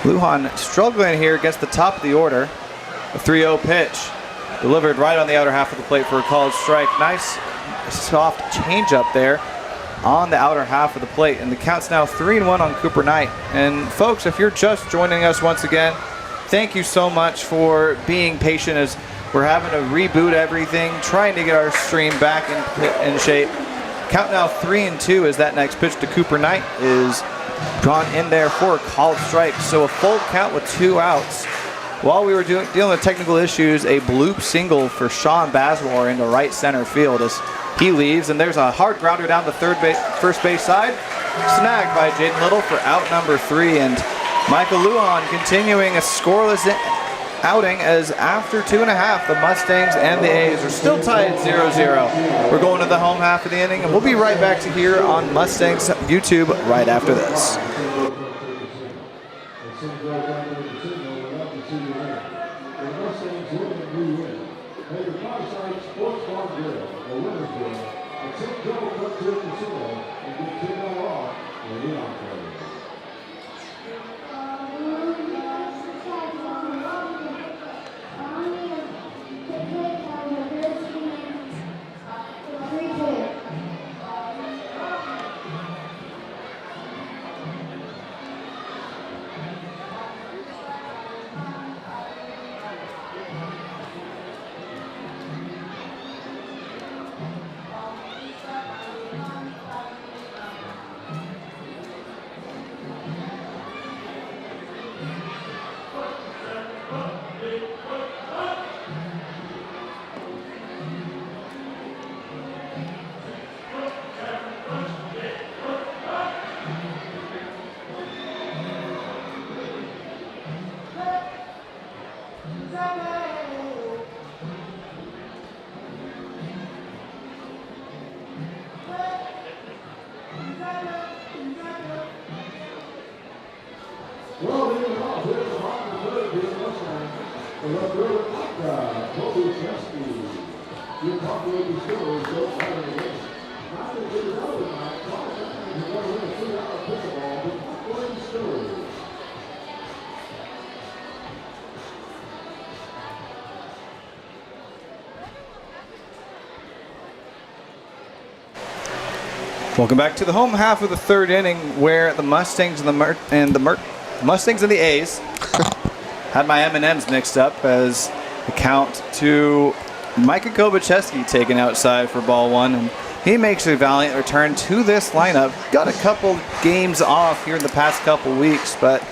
Lujan struggling here, gets the top of the order. A 3-0 pitch delivered right on the outer half of the plate for a called strike. Nice soft changeup there on the outer half of the plate, and the count's now 3-1 on Cooper Knight. And folks, if you're just joining us once again, thank you so much for being patient as we're having to reboot everything, trying to get our stream back in shape. Count now 3-2 as that next pitch to Cooper Knight is drawn in there for a called strike. So a full count with 2 outs. While we were dealing with technical issues, a bloop single for Sean Baswar into right center field as he leaves, and there's a hard grounder down the first base side, snagged by Jaden Little for out number 3, and Michael Lujan continuing a scoreless outing as after 2.5, the Mustangs and the A's are still tied 0-0. We're going to the home half of the inning, and we'll be right back to here on Mustangs YouTube right after this. Welcome back to the home half of the third inning, where the Mustangs and Mustangs and the A's had my M&Ms mixed up as the count to Micah Kobacheski taken outside for ball 1, and he makes a valiant return to this lineup. Got a couple games off here in the past couple weeks, but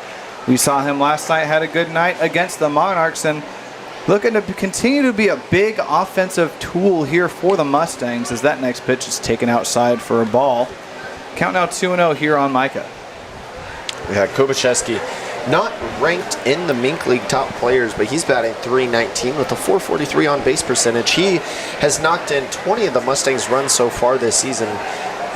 we saw him last night, had a good night against the Monarchs, and looking to continue to be a big offensive tool here for the Mustangs as that next pitch is taken outside for a ball. Count now 2-0 here on Micah. Yeah, Kobacheski, not ranked in the Mink League top players, but he's batting .319 with a .443 on base percentage. He has knocked in 20 of the Mustangs' runs so far this season,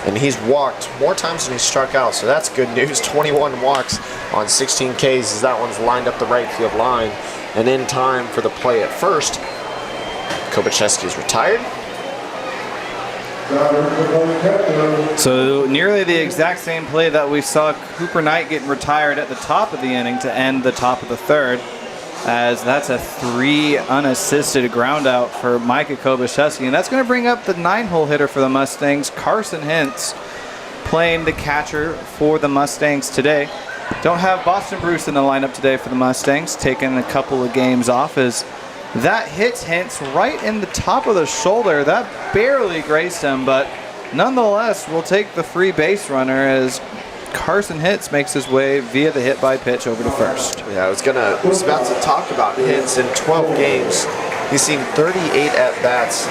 and he's walked more times than he's struck out, so that's good news. 21 walks on 16 Ks as that one's lined up the right field line. And in time for the play at first, Kobacheski is retired. So nearly the exact same play that we saw Cooper Knight getting retired at the top of the inning to end the top of the third, as that's a 3 unassisted ground out for Micah Kobacheski. And that's going to bring up the 9-hole hitter for the Mustangs, Carson Hintz, playing the catcher for the Mustangs today. Don't have Boston Bruce in the lineup today for the Mustangs, taking a couple of games off as that hits Hintz right in the top of the shoulder. That barely grazed him, but nonetheless, we'll take the free base runner as Carson Hintz makes his way via the hit by pitch over to first. Yeah, I was about to talk about Hintz. In 12 games, he's seen 38 at-bats.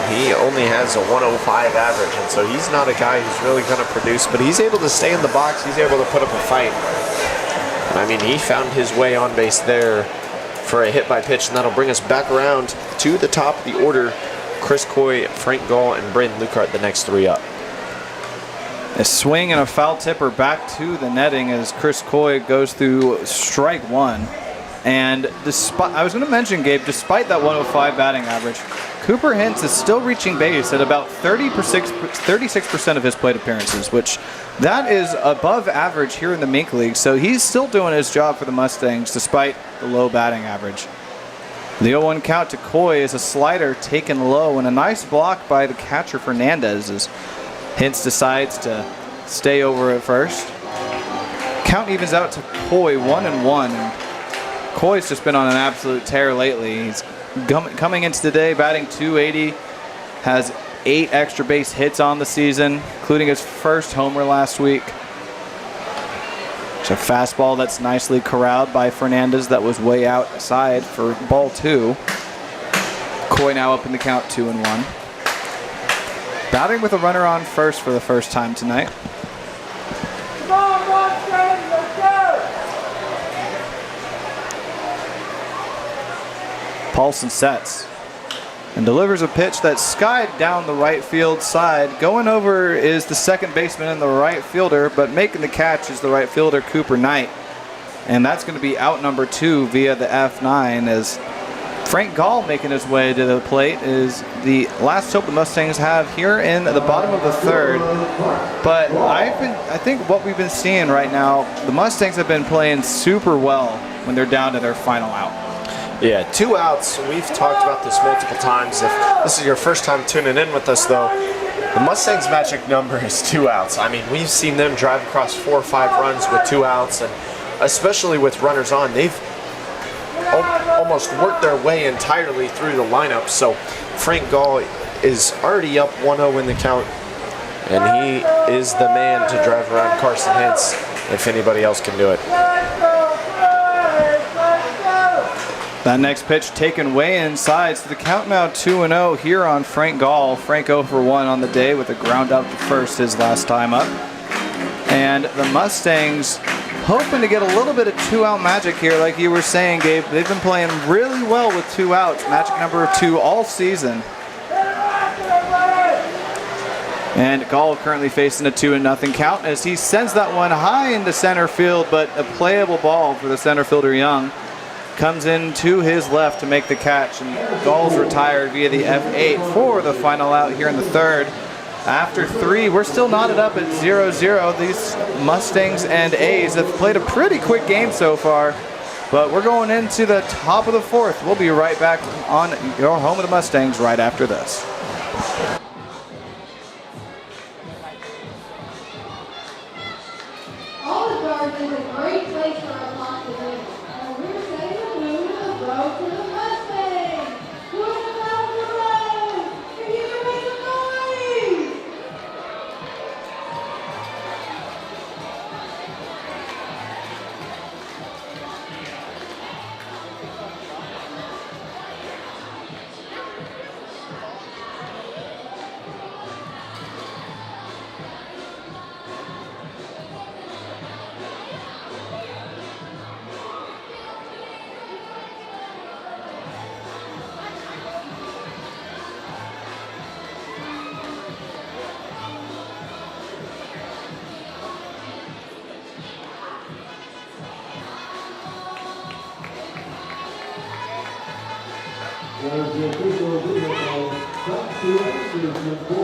He only has a 105 average, and so he's not a guy who's really going to produce, but he's able to stay in the box. He's able to put up a fight. And I mean, he found his way on base there for a hit by pitch, and that'll bring us back around to the top of the order. Chris Coy, Frank Gall, and Brandon Lucart, the next 3 up. A swing and a foul tipper back to the netting as Chris Coy goes through strike 1. And despite, I was going to mention, Gabe, despite that 105 batting average, Cooper Hintz is still reaching base at about 36% of his plate appearances, which that is above average here in the Mink League. So he's still doing his job for the Mustangs despite the low batting average. The 0-1 count to Coy is a slider taken low and a nice block by the catcher Fernandez as Hintz decides to stay over at first. Count evens out to Coy 1-1. And Coy's just been on an absolute tear lately. He's coming into today batting .280, has 8 extra base hits on the season, including his first homer last week. It's a fastball that's nicely corralled by Fernandez that was way outside for ball 2. Coy now up in the count 2-1. Batting with a runner on first for the first time tonight. Come on, Mustangs, let's go! Paulson sets and delivers a pitch that skied down the right field side. Going over is the second baseman and the right fielder, but making the catch is the right fielder, Cooper Knight. And that's going to be out number 2 via the F9 as Frank Gall making his way to the plate is the last hope the Mustangs have here in the bottom of the third. But I think what we've been seeing right now, the Mustangs have been playing super well when they're down to their final out. Yeah, 2 outs. We've talked about this multiple times. If this is your first time tuning in with us, though, the Mustangs' magic number is 2 outs. I mean, we've seen them drive across 4 or 5 runs with 2 outs, and especially with runners on, they've almost worked their way entirely through the lineup. So Frank Gall is already up 1-0 in the count, and he is the man to drive around Carson Hintz if anybody else can do it. That next pitch taken way inside, so the count now 2-0 here on Frank Gall. Frank 0 for 1 on the day with a ground out to first his last time up. And the Mustangs hoping to get a little bit of 2-out magic here, like you were saying, Gabe. They've been playing really well with 2 outs, magic number 2 all season. And Gall currently facing a 2-0 count as he sends that one high into center field, but a playable ball for the center fielder Young. Comes in to his left to make the catch, and Gall's retired via the F8 for the final out here in the third. After 3, we're still knotted up at 0-0. These Mustangs and A's have played a pretty quick game so far, but we're going into the top of the 4th. We'll be right back on your home of the Mustangs right after this. Olive is a great place for a possibility. And we're saying blue to the road to the Mustangs. Blue to the road. If you can make some noise. There's the official vehicle, back to exit 4.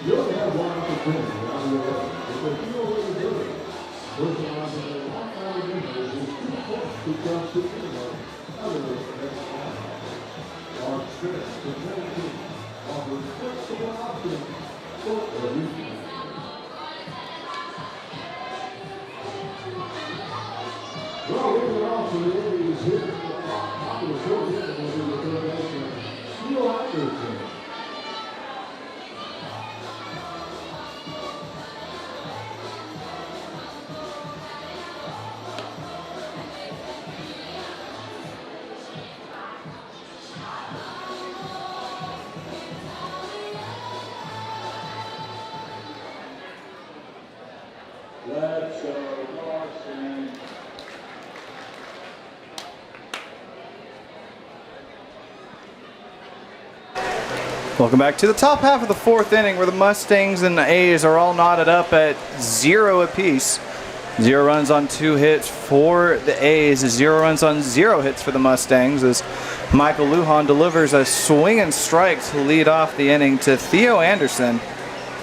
You'll have one opportunity on your right. If the field is good, first one to the long-out defense is 2 points to jump to the other next line. Our strength to 17 offers flexible options for every team. Well, here's an option that is here. The short hitter will be the third baseman, Steele Anderson. Let's go, Carson. Welcome back to the top half of the 4th inning where the Mustangs and the A's are all knotted up at 0 apiece. 0 runs on 2 hits for the A's. 0 runs on 0 hits for the Mustangs as Michael Lujan delivers a swing and strike to lead off the inning to Theo Anderson.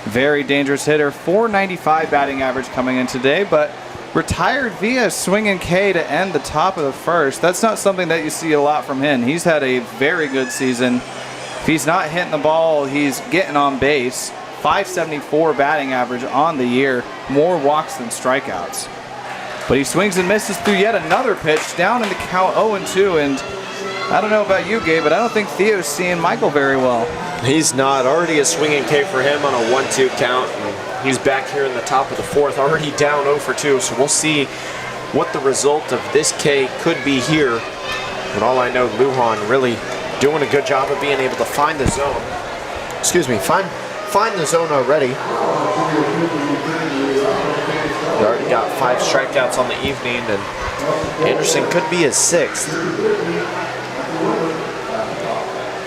Very dangerous hitter, .495 batting average coming in today, but retired via swing and K to end the top of the first. That's not something that you see a lot from him. He's had a very good season. If he's not hitting the ball, he's getting on base. .574 batting average on the year, more walks than strikeouts. But he swings and misses through yet another pitch, down in the count 0-2, and I don't know about you, Gabe, but I don't think Theo's seeing Michael very well. He's not. Already a swinging K for him on a 1-2 count. And he's back here in the top of the fourth, already down 0 for 2. So we'll see what the result of this K could be here. But all I know, Lujan really doing a good job of being able to find the zone. Excuse me, find the zone already. He already got 5 strikeouts on the evening, and Anderson could be his 6th.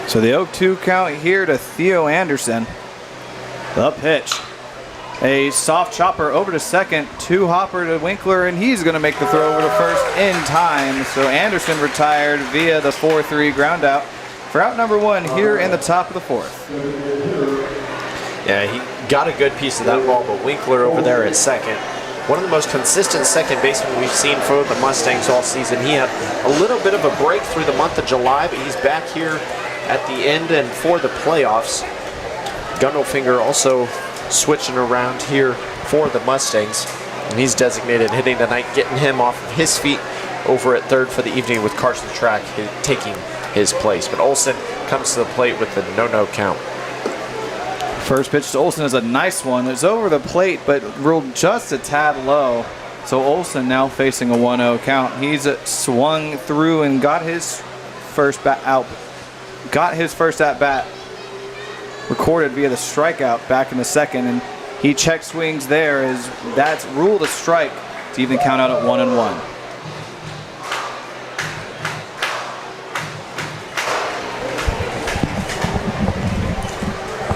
So the 0-2 count here to Theo Anderson. The pitch. A soft chopper over to second, 2-hopper to Winkler, and he's going to make the throw over to first in time. So Anderson retired via the 4-3 ground out for out number 1 here in the top of the 4th. Yeah, he got a good piece of that ball, but Winkler over there at second. One of the most consistent second basemen we've seen for the Mustangs all season. He had a little bit of a break through the month of July, but he's back here at the end and for the playoffs. Gundelfinger also switching around here for the Mustangs. And he's designated hitting tonight, getting him off of his feet over at third for the evening with Carson Track taking his place. But Olsen comes to the plate with the no-no count. First pitch to Olsen is a nice one. It's over the plate, but ruled just a tad low. So Olsen now facing a 1-0 count. He's swung through and got his first at bat recorded via the strikeout back in the second, and he check swings there as that's ruled a strike to even count out at 1-1.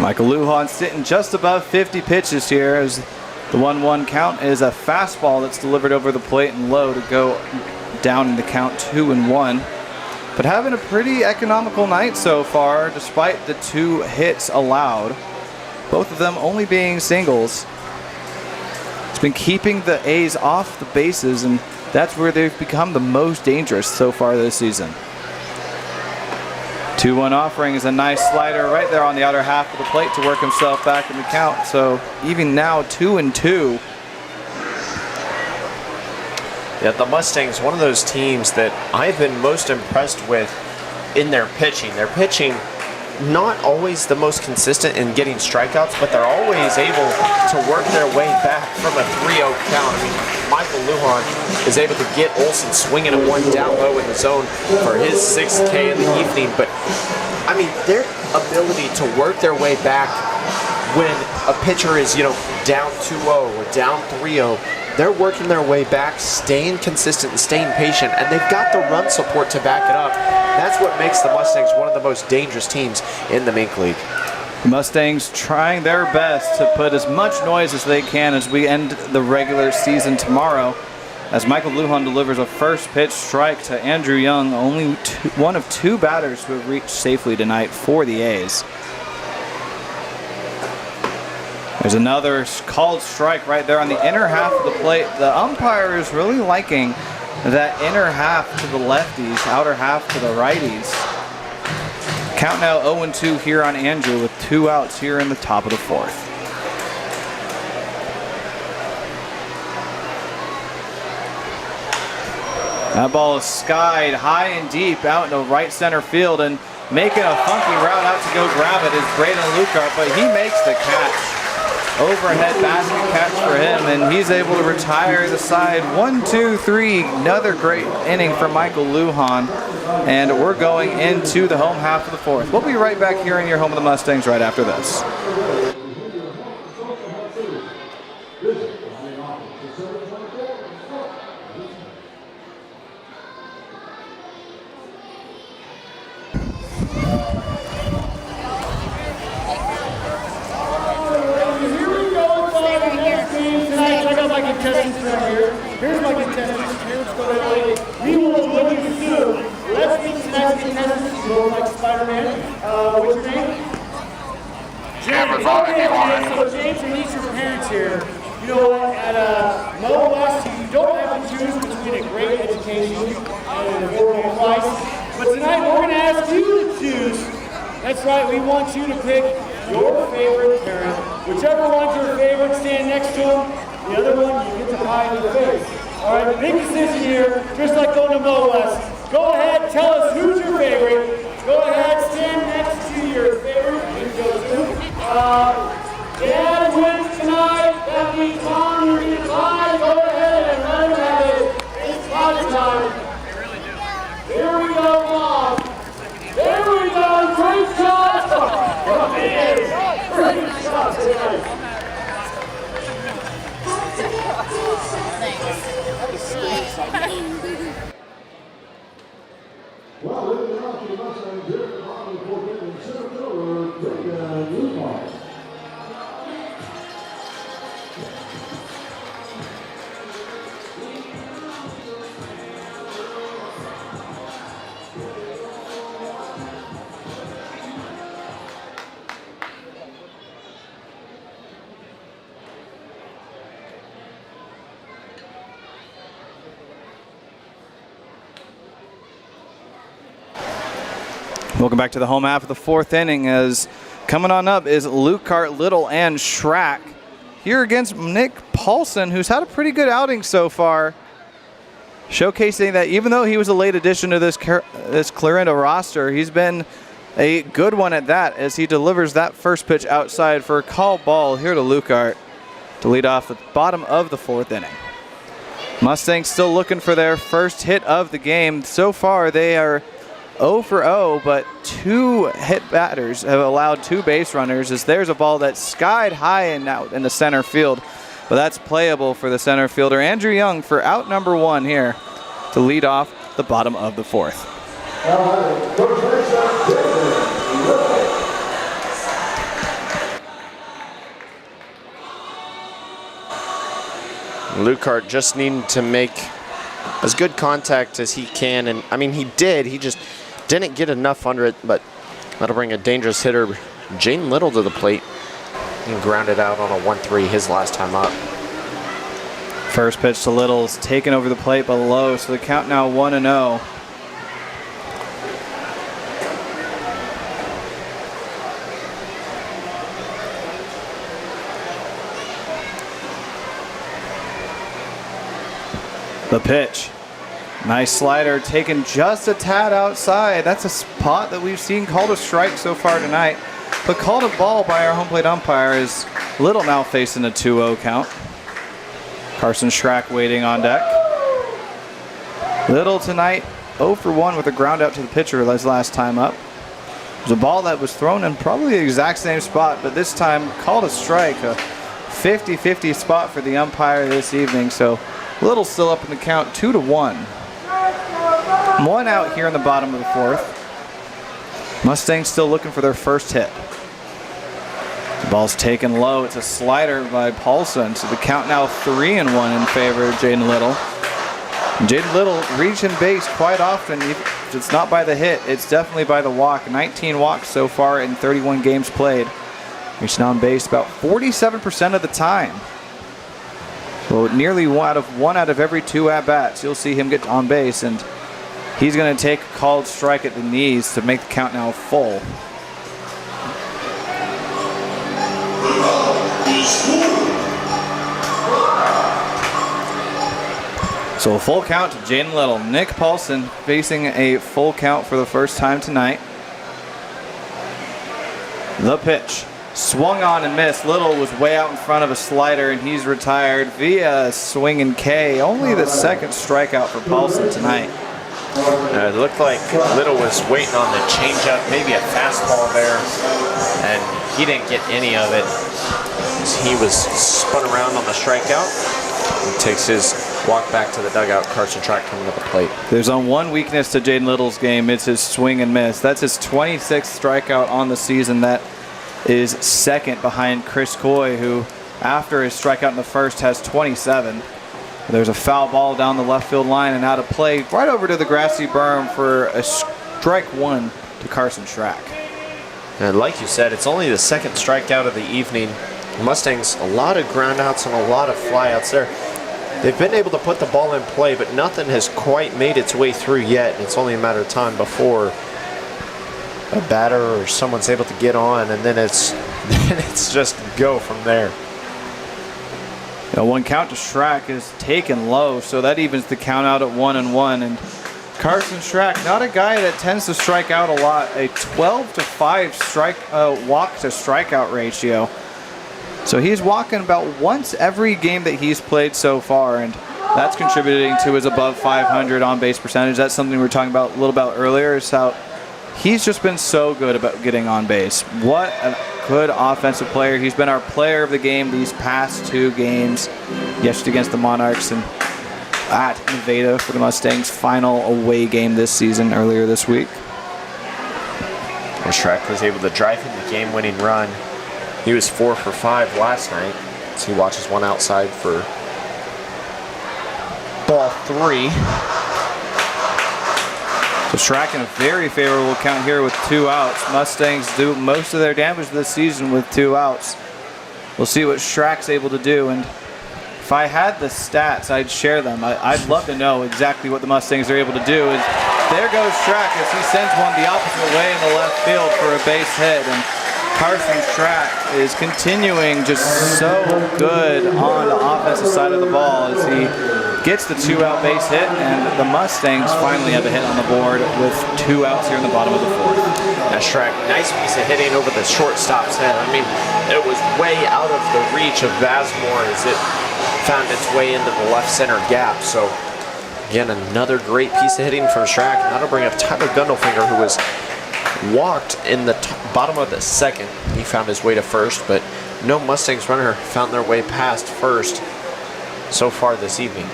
Michael Lujan sitting just above 50 pitches here as the 1-1 count is a fastball that's delivered over the plate and low to go down in the count 2-1. But having a pretty economical night so far despite the 2 hits allowed, both of them only being singles. It's been keeping the A's off the bases, and that's where they've become the most dangerous so far this season. 2-1 offering is a nice slider right there on the outer half of the plate to work himself back in the count. So even now 2-2. Yeah, the Mustangs, one of those teams that I've been most impressed with in their pitching. Their pitching, not always the most consistent in getting strikeouts, but they're always able to work their way back from a 3-0 count. I mean, Michael Lujan is able to get Olsen swinging at 1 down low in the zone for his 6th K in the evening. But, I mean, their ability to work their way back when a pitcher is, down 2-0 or down 3-0, they're working their way back, staying consistent and staying patient, and they've got the run support to back it up. That's what makes the Mustangs one of the most dangerous teams in the Mink League. The Mustangs trying their best to put as much noise as they can as we end the regular season tomorrow, as Michael Lujan delivers a first pitch strike to Andrew Young, only one of 2 batters who have reached safely tonight for the A's. There's another called strike right there on the inner half of the plate. The umpire is really liking that inner half to the lefties, outer half to the righties. Count now 0-2 here on Andrew with 2 outs here in the top of the 4th. That ball is skied high and deep out into right center field, and making a funky route out to go grab it is Braden Lucart, but he makes the catch. Overhead basket catch for him, and he's able to retire the side. 1-2-3, another great inning for Michael Lujan, and we're going into the home half of the 4th. We'll be right back here in your home of the Mustangs right after this. Tonight, check out my contestants right here. contestants, parents go that way. We will join you soon. Let's meet tonight's contestants. You look like Spider-Man. What's your name? James. Okay, James. So James, we need your parents here. You know what? At Mo West, you don't have to choose between a great education and an affordable price. But tonight, we're going to ask you to choose. That's right. We want you to pick your favorite parent. Whichever one's your favorite, stand next to them. The other one, you get to pie in the face. All right, big decision here, just like going to Mo West. Go ahead, tell us who's your favorite. Go ahead, stand next to your favorite. Here goes who. Dad wins tonight. That means Mom, you're going to pie. Go ahead and let him have it. It's pie time. Here we go, Mom. There we go. Great shot. Great shot tonight. Well, leading off to the Mustangs here, on the 14th and center fielder, Clarinda. Welcome back to the home half of the fourth inning. As coming on up is Lucart, Little, and Schrack here against Nick Paulson, who's had a pretty good outing so far, showcasing that even though he was a late addition to this Clarinda roster, he's been a good one at that, as he delivers that first pitch outside for a call ball here to Lucart to lead off the bottom of the fourth inning. Mustangs still looking for their first hit of the game. So far they are 0 for 0, but two hit batters have allowed two base runners, as there's a ball that's skied high and out in the center field, but that's playable for the center fielder Andrew Young for out number one here to lead off the bottom of the fourth. Lucart just needing to make as good contact as he can, and I mean he did, he just didn't get enough under it, but that'll bring a dangerous hitter, Jaden Little, to the plate, and grounded out on a 1-3 his last time up. First pitch to Little's taken over the plate but low, so the count now 1-0. The pitch. Nice slider taken just a tad outside. That's a spot that we've seen called a strike so far tonight, but called a ball by our home plate umpire, is Little now facing a 2-0 count. Carson Schrack waiting on deck. Little tonight 0 for 1 with a ground out to the pitcher his last time up. It was a ball that was thrown in probably the exact same spot, but this time called a strike, a 50-50 spot for the umpire this evening. So Little still up in the count 2-1. One out here in the bottom of the fourth. Mustangs still looking for their first hit. The ball's taken low. It's a slider by Paulson, so the count now 3-1 in favor of Jaden Little. Jaden Little reaching base quite often. If it's not by the hit, it's definitely by the walk. 19 walks so far in 31 games played. Reaching on base about 47% of the time. So nearly one out of every two at-bats, you'll see him get on base, and he's going to take a called strike at the knees to make the count now full. So a full count to Jaden Little. Nick Paulson facing a full count for the first time tonight. The pitch. Swung on and missed. Little was way out in front of a slider, and he's retired via swinging K. Only the second strikeout for Paulson tonight. It looked like Little was waiting on the changeup, maybe a fastball there, and he didn't get any of it. He was spun around on the strikeout. He takes his walk back to the dugout. Carson Schrack coming to the plate. There's on one weakness to Jaden Little's game. It's his swing and miss. That's his 26th strikeout on the season. That is second behind Chris Coy, who after his strikeout in the first has 27. There's a foul ball down the left field line and out of play right over to the grassy berm for a strike one to Carson Schrack. And like you said, it's only the second strikeout of the evening. Mustangs, a lot of groundouts and a lot of flyouts there. They've been able to put the ball in play, but nothing has quite made its way through yet. It's only a matter of time before a batter or someone's able to get on, and then it's just go from there. One count to Schrack is taken low, so that evens the count out at 1-1. And Carson Schrack, not a guy that tends to strike out a lot, a 12-to-5 walk to strikeout ratio. So he's walking about once every game that he's played so far, and that's contributing to his above 500 on base percentage. That's something we were talking about a little about earlier, is how he's just been so good about getting on base. What a good offensive player. He's been our player of the game these past 2 games, yesterday against the Monarchs and at Nevada for the Mustangs' final away game this season earlier this week. Schrack was able to drive in the game-winning run. He was 4 for 5 last night, so he watches one outside for ball 3. So Schrack in a very favorable count here with 2 outs. Mustangs do most of their damage this season with 2 outs. We'll see what Schrack's able to do, and if I had the stats, I'd share them. I'd love to know exactly what the Mustangs are able to do. There goes Schrack as he sends one the opposite way in the left field for a base hit, and Carson Schrack is continuing just so good on the offensive side of the ball as he gets the 2-out base hit, and the Mustangs finally have a hit on the board with 2 outs here in the bottom of the 4th. Now Schrack, nice piece of hitting over the shortstop's head. I mean, it was way out of the reach of Vasmore as it found its way into the left center gap. So again, another great piece of hitting from Schrack. And that'll bring up Tyler Gundelfinger, who was walked in the bottom of the 2nd. He found his way to first, but no Mustangs runner found their way past first so far this evening.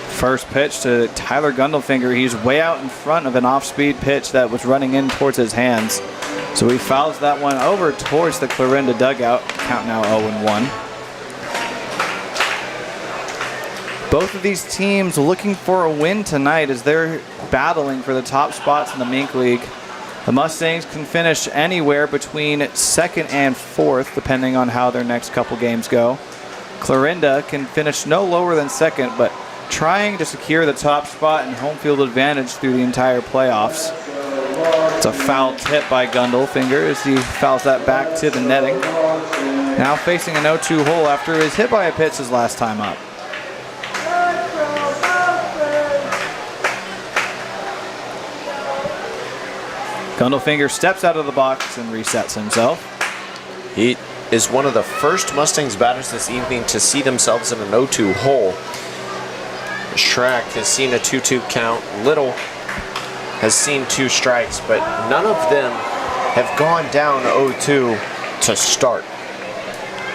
First pitch to Tyler Gundelfinger. He's way out in front of an off-speed pitch that was running in towards his hands. So he fouls that one over towards the Clarinda dugout. Count now 0-1. Both of these teams looking for a win tonight as they're battling for the top spots in the Mink League. The Mustangs can finish anywhere between 2nd and 4th, depending on how their next couple games go. Clarinda can finish no lower than 2nd, but trying to secure the top spot and home field advantage through the entire playoffs. It's a foul tip by Gundelfinger as he fouls that back to the netting. Now facing a 0-2 hole after his hit by a pitch his last time up. Gundelfinger steps out of the box and resets himself. He is one of the first Mustangs batters this evening to see themselves in a 0-2 hole. Schrack has seen a 2-2 count. Little has seen 2 strikes, but none of them have gone down 0-2 to start.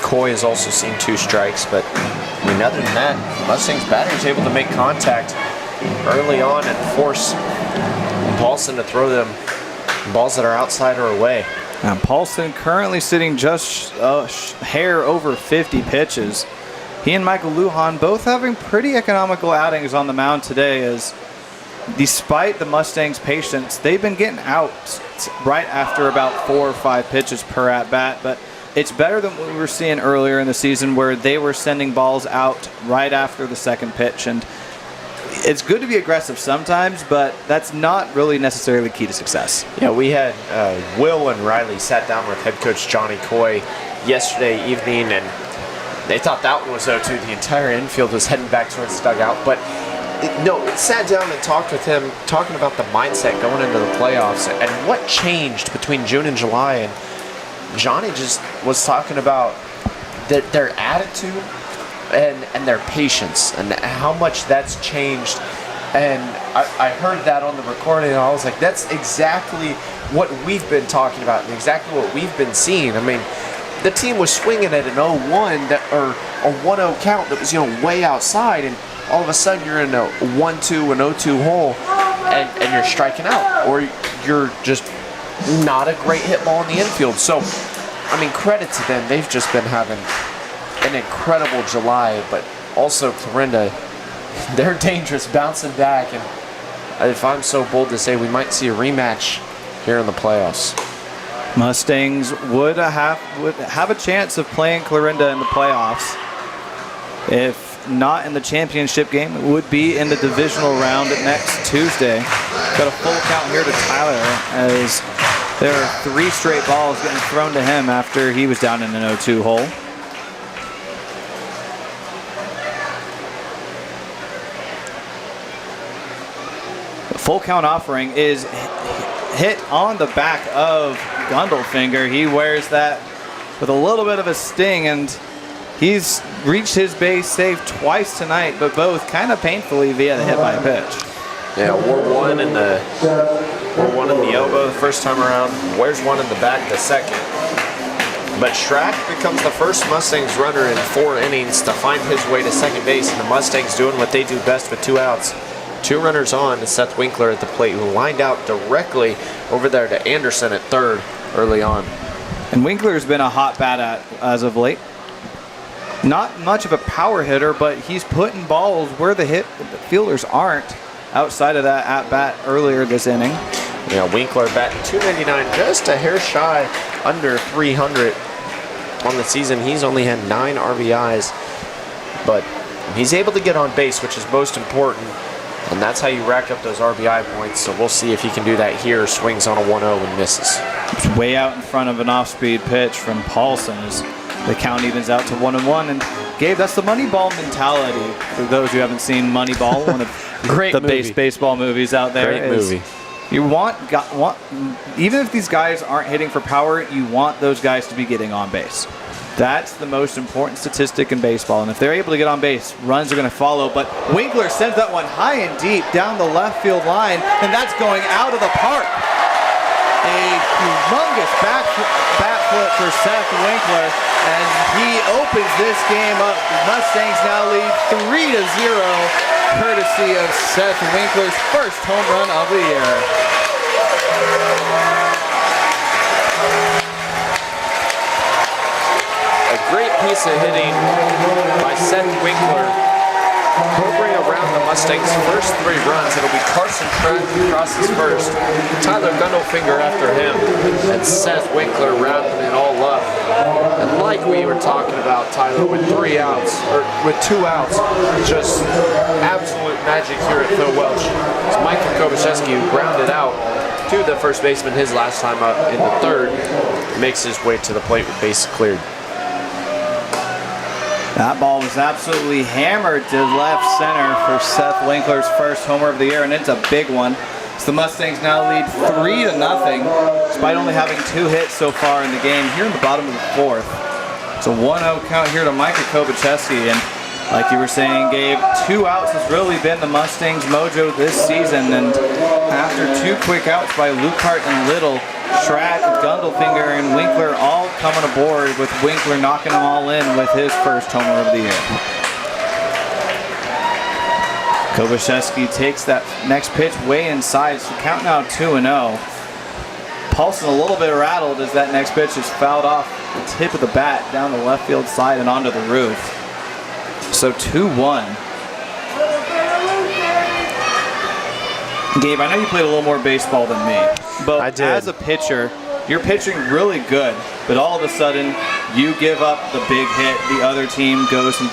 Coy has also seen 2 strikes, but I mean, other than that, Mustangs batter is able to make contact early on and force Paulson to throw them balls that are outside or away. Now Paulson currently sitting just a hair over 50 pitches. He and Michael Lujan both having pretty economical outings on the mound today, as despite the Mustangs' patience, they've been getting out right after about 4 or 5 pitches per at-bat, but it's better than what we were seeing earlier in the season where they were sending balls out right after the 2nd pitch. And it's good to be aggressive sometimes, but that's not really necessarily key to success. Yeah, we had Will and Riley sat down with head coach Johnny Coy yesterday evening, and they thought that one was 0-2. The entire infield was heading back towards the dugout. But sat down and talked with him, talking about the mindset going into the playoffs and what changed between June and July. And Johnny just was talking about their attitude and their patience and how much that's changed. And I heard that on the recording, and I was like, that's exactly what we've been talking about and exactly what we've been seeing. I mean, the team was swinging at an 0-1 or a 1-0 count that was way outside, and all of a sudden you're in a 1-2 and 0-2 hole and you're striking out, or you're just not a great hit ball in the infield. So, I mean, credit to them. They've just been having an incredible July, but also Clarinda they're dangerous, bouncing back. And if I'm so bold to say, we might see a rematch here in the playoffs. Mustangs would have a chance of playing Clarinda in the playoffs. If not in the championship game, it would be in the divisional round next Tuesday. Got a full count here to Tyler as there are 3 straight balls getting thrown to him after he was down in an 0-2 hole. The full count offering is hit on the back of Gundelfinger. He wears that with a little bit of a sting, and he's reached his base save twice tonight, but both kind of painfully via the hit by pitch. Yeah, wore one in the elbow the first time around, wears one in the back the second. But Schrack becomes the first Mustangs runner in 4 innings to find his way to second base, and the Mustangs doing what they do best with 2 outs. 2 runners on to Seth Winkler at the plate, who lined out directly over there to Anderson at third early on. And Winkler's been a hot bat as of late. Not much of a power hitter, but he's putting balls where the fielders aren't outside of that at-bat earlier this inning. Yeah, Winkler batting .299, just a hair shy under 300 on the season. He's only had 9 RBIs, but he's able to get on base, which is most important, and that's how you rack up those RBI points. So we'll see if he can do that here. Swings on a 1-0 and misses. It's way out in front of an off-speed pitch from Paulson as the count evens out to 1-1. And Gabe, that's the Moneyball mentality. For those who haven't seen Moneyball, one of the baseball movies out there. Great movie. You want, even if these guys aren't hitting for power, you want those guys to be getting on base. That's the most important statistic in baseball. And if they're able to get on base, runs are going to follow. But Winkler sends that one high and deep down the left field line, and that's going out of the park. A humongous bat flip for Seth Winkler, and he opens this game up. The Mustangs now lead 3-0, courtesy of Seth Winkler's first home run of the year. A great piece of hitting by Seth Winkler, hovering around the Mustangs' first 3 runs. It'll be Carson Trapp who crosses first, Tyler Gundelfinger after him, and Seth Winkler wrapping it all up. And like we were talking about, Tyler, with 3 outs, or with 2 outs, just absolute magic here at Phil Welch. It's Michael Kovaceski who grounded out to the first baseman his last time up in the 3rd, makes his way to the plate with bases cleared. That ball was absolutely hammered to left center for Seth Winkler's first homer of the year, and it's a big one. So the Mustangs now lead 3-0, despite only having 2 hits so far in the game here in the bottom of the 4th. It's a 1-0 count here to Micah Kovaceski, and like you were saying, Gabe, 2 outs has really been the Mustangs' mojo this season, and after 2 quick outs by Lukehart and Little, Schrack, Gundelfinger, and Winkler all coming aboard, with Winkler knocking them all in with his first homer of the year. Kovaceski takes that next pitch way inside, so count now 2-0. Paulson a little bit rattled as that next pitch is fouled off the tip of the bat down the left field side and onto the roof. So 2-1. Gabe, I know you played a little more baseball than me, but I did. As a pitcher, you're pitching really good, but all of a sudden you give up the big hit, the other team goes and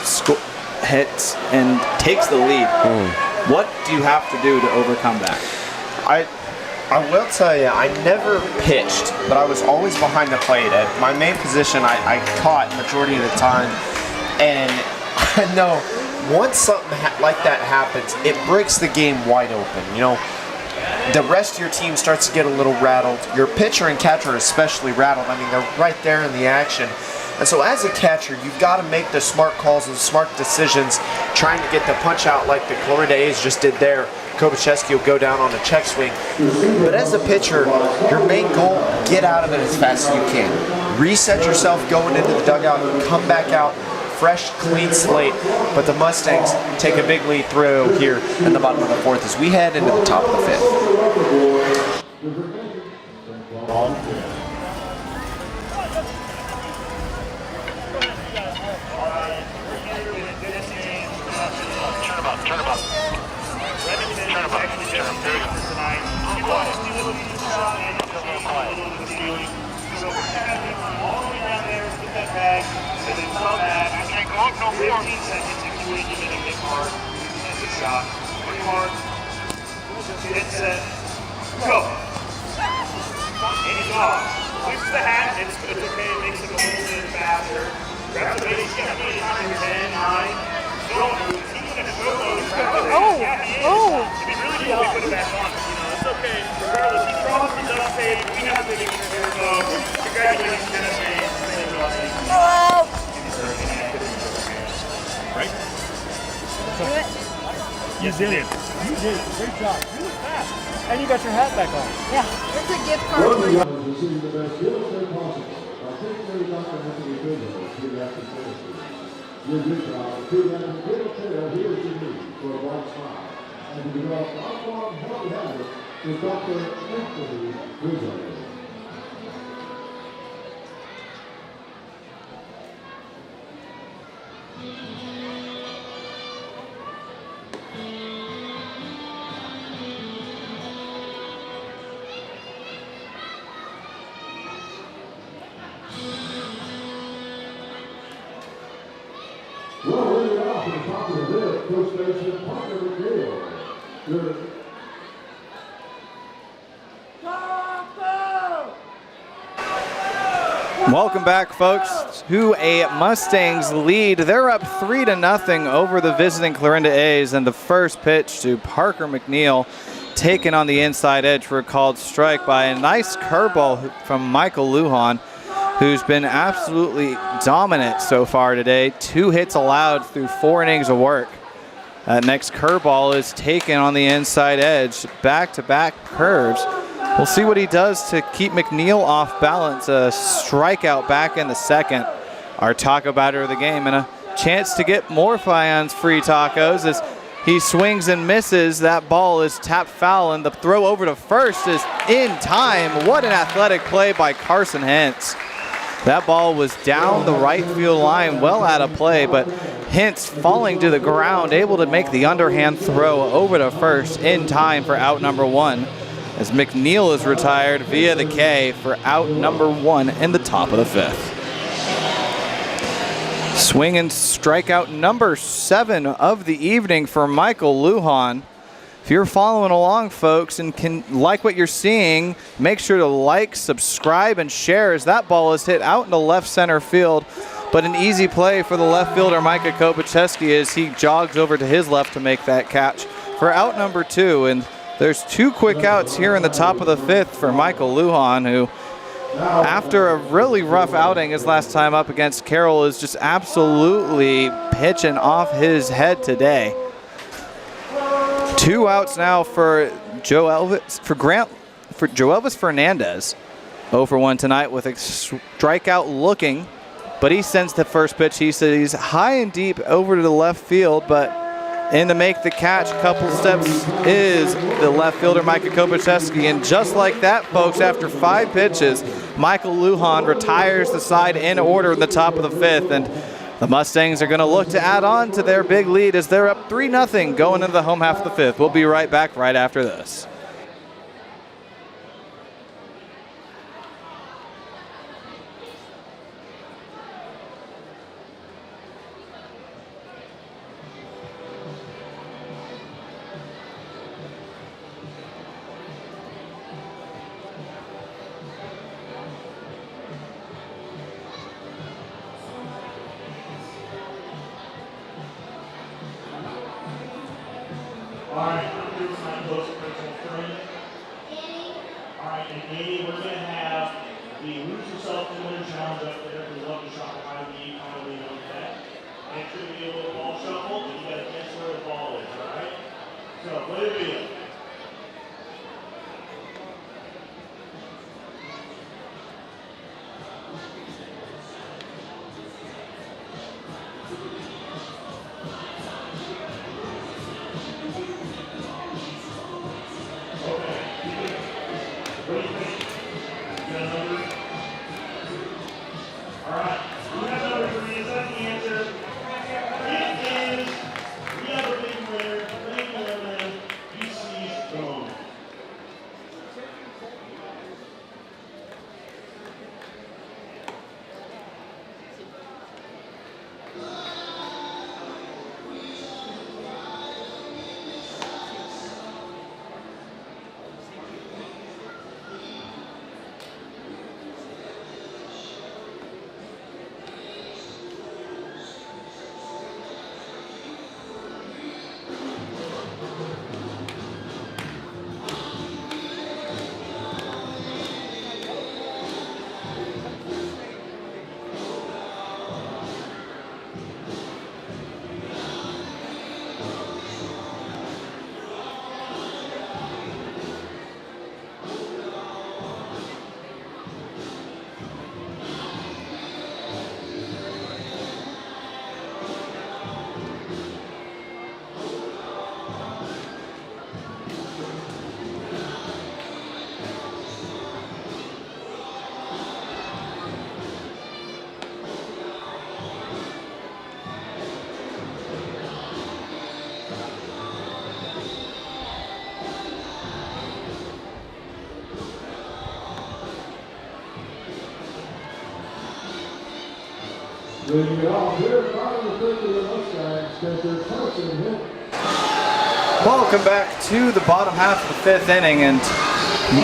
hits and takes the lead. What do you have to do to overcome that? I will tell you, I never pitched, but I was always behind the plate. At my main position, I caught majority of the time, and I know once something like that happens, it breaks the game wide open. You know, the rest of your team starts to get a little rattled. Your pitcher and catcher are especially rattled. I mean, they're right there in the action. And so as a catcher, you've got to make the smart calls and smart decisions, trying to get the punch out like the Clarinda A's just did there. Kovaceski will go down on a check swing. But as a pitcher, your main goal, get out of it as fast as you can. Reset yourself going into the dugout and come back out fresh, clean slate. But the Mustangs take a big lead through here in the bottom of the 4th as we head into the top of the 5th. Turnabout. 15 seconds if you would give it a hit hard. That's a shot. Hit hard. Get set. Go. And he's off. Switch the hat. It's okay. It makes it a little bit faster. Grab the base. Get the base on 10, 9. Don't move. He's going to go low. Oh. It'd be really cool if we put it back on. You know, it's okay. Regardless, he crosses the duct tape. We have the big here. So, congratulations, Dennis Hayes. Oh. Right? Do it. Yes, it is. You did. Great job. You look fast. And you got your hat back on. Yeah. There's a gift card Well, for the you. Young receiving the best wheelchair possible. Our secretary, Dr. Anthony Goodrow, pediatric ministry. Your good job, the pediatric wheelchair here is unique for a bright smile. And to develop lifelong healthy habits is Dr. Anthony Goodrow. Well, leading it off at the top of the hill, Coach Station, Parker McNeil. Good. Welcome back, folks, to a Mustangs lead. They're up 3-0 over the visiting Clarinda A's, and the first pitch to Parker McNeil, taken on the inside edge for a called strike by a nice curveball from Michael Lujan, who's been absolutely dominant so far today. 2 hits allowed through 4 innings of work. That next curveball is taken on the inside edge, back-to-back curves. We'll see what he does to keep McNeil off balance. A strikeout back in the second. Our taco batter of the game, and a chance to get more Fions free tacos as he swings and misses. That ball is tapped foul, and the throw over to first is in time. What an athletic play by Carson Hintz. That ball was down the right field line, well out of play, but Hintz falling to the ground, able to make the underhand throw over to first in time for out number 1, as McNeil is retired via the K for out number 1 in the top of the 5th. Swing and strikeout number 7 of the evening for Michael Lujan. If you're following along, folks, and can like what you're seeing, make sure to like, subscribe, and share as that ball is hit out into left center field. But an easy play for the left fielder, Micah Kopacheski, as he jogs over to his left to make that catch for out number 2. And there's 2 quick outs here in the top of the 5th for Michael Lujan, who, after a really rough outing his last time up against Carroll, is just absolutely pitching off his head today. 2 outs now for Joelvis Fernandez. 0 for 1 tonight with a strikeout looking, but he sends the first pitch. He says he's high and deep over to the left field, but in to make the catch, couple steps, is the left fielder Micah Kopacheski. And just like that, folks, after 5 pitches, Michael Lujan retires the side in order in the top of the 5th. And the Mustangs are going to look to add on to their big lead as they're up 3-0 going into the home half of the 5th. We'll be right back right after this. All right, I'm doing my close personal friend. All right, and Annie, we're going to have the Lose Yourself Winner Challenge up there. We love to shop behind the commonly known that. And it's going to be a little ball shuffle, and you got to guess where the ball is, all right? So, play the video. You see Leading it off here, bottom of the fifth of the Mustangs, catcher Carson Hicks. Welcome back to the bottom half of the fifth inning, and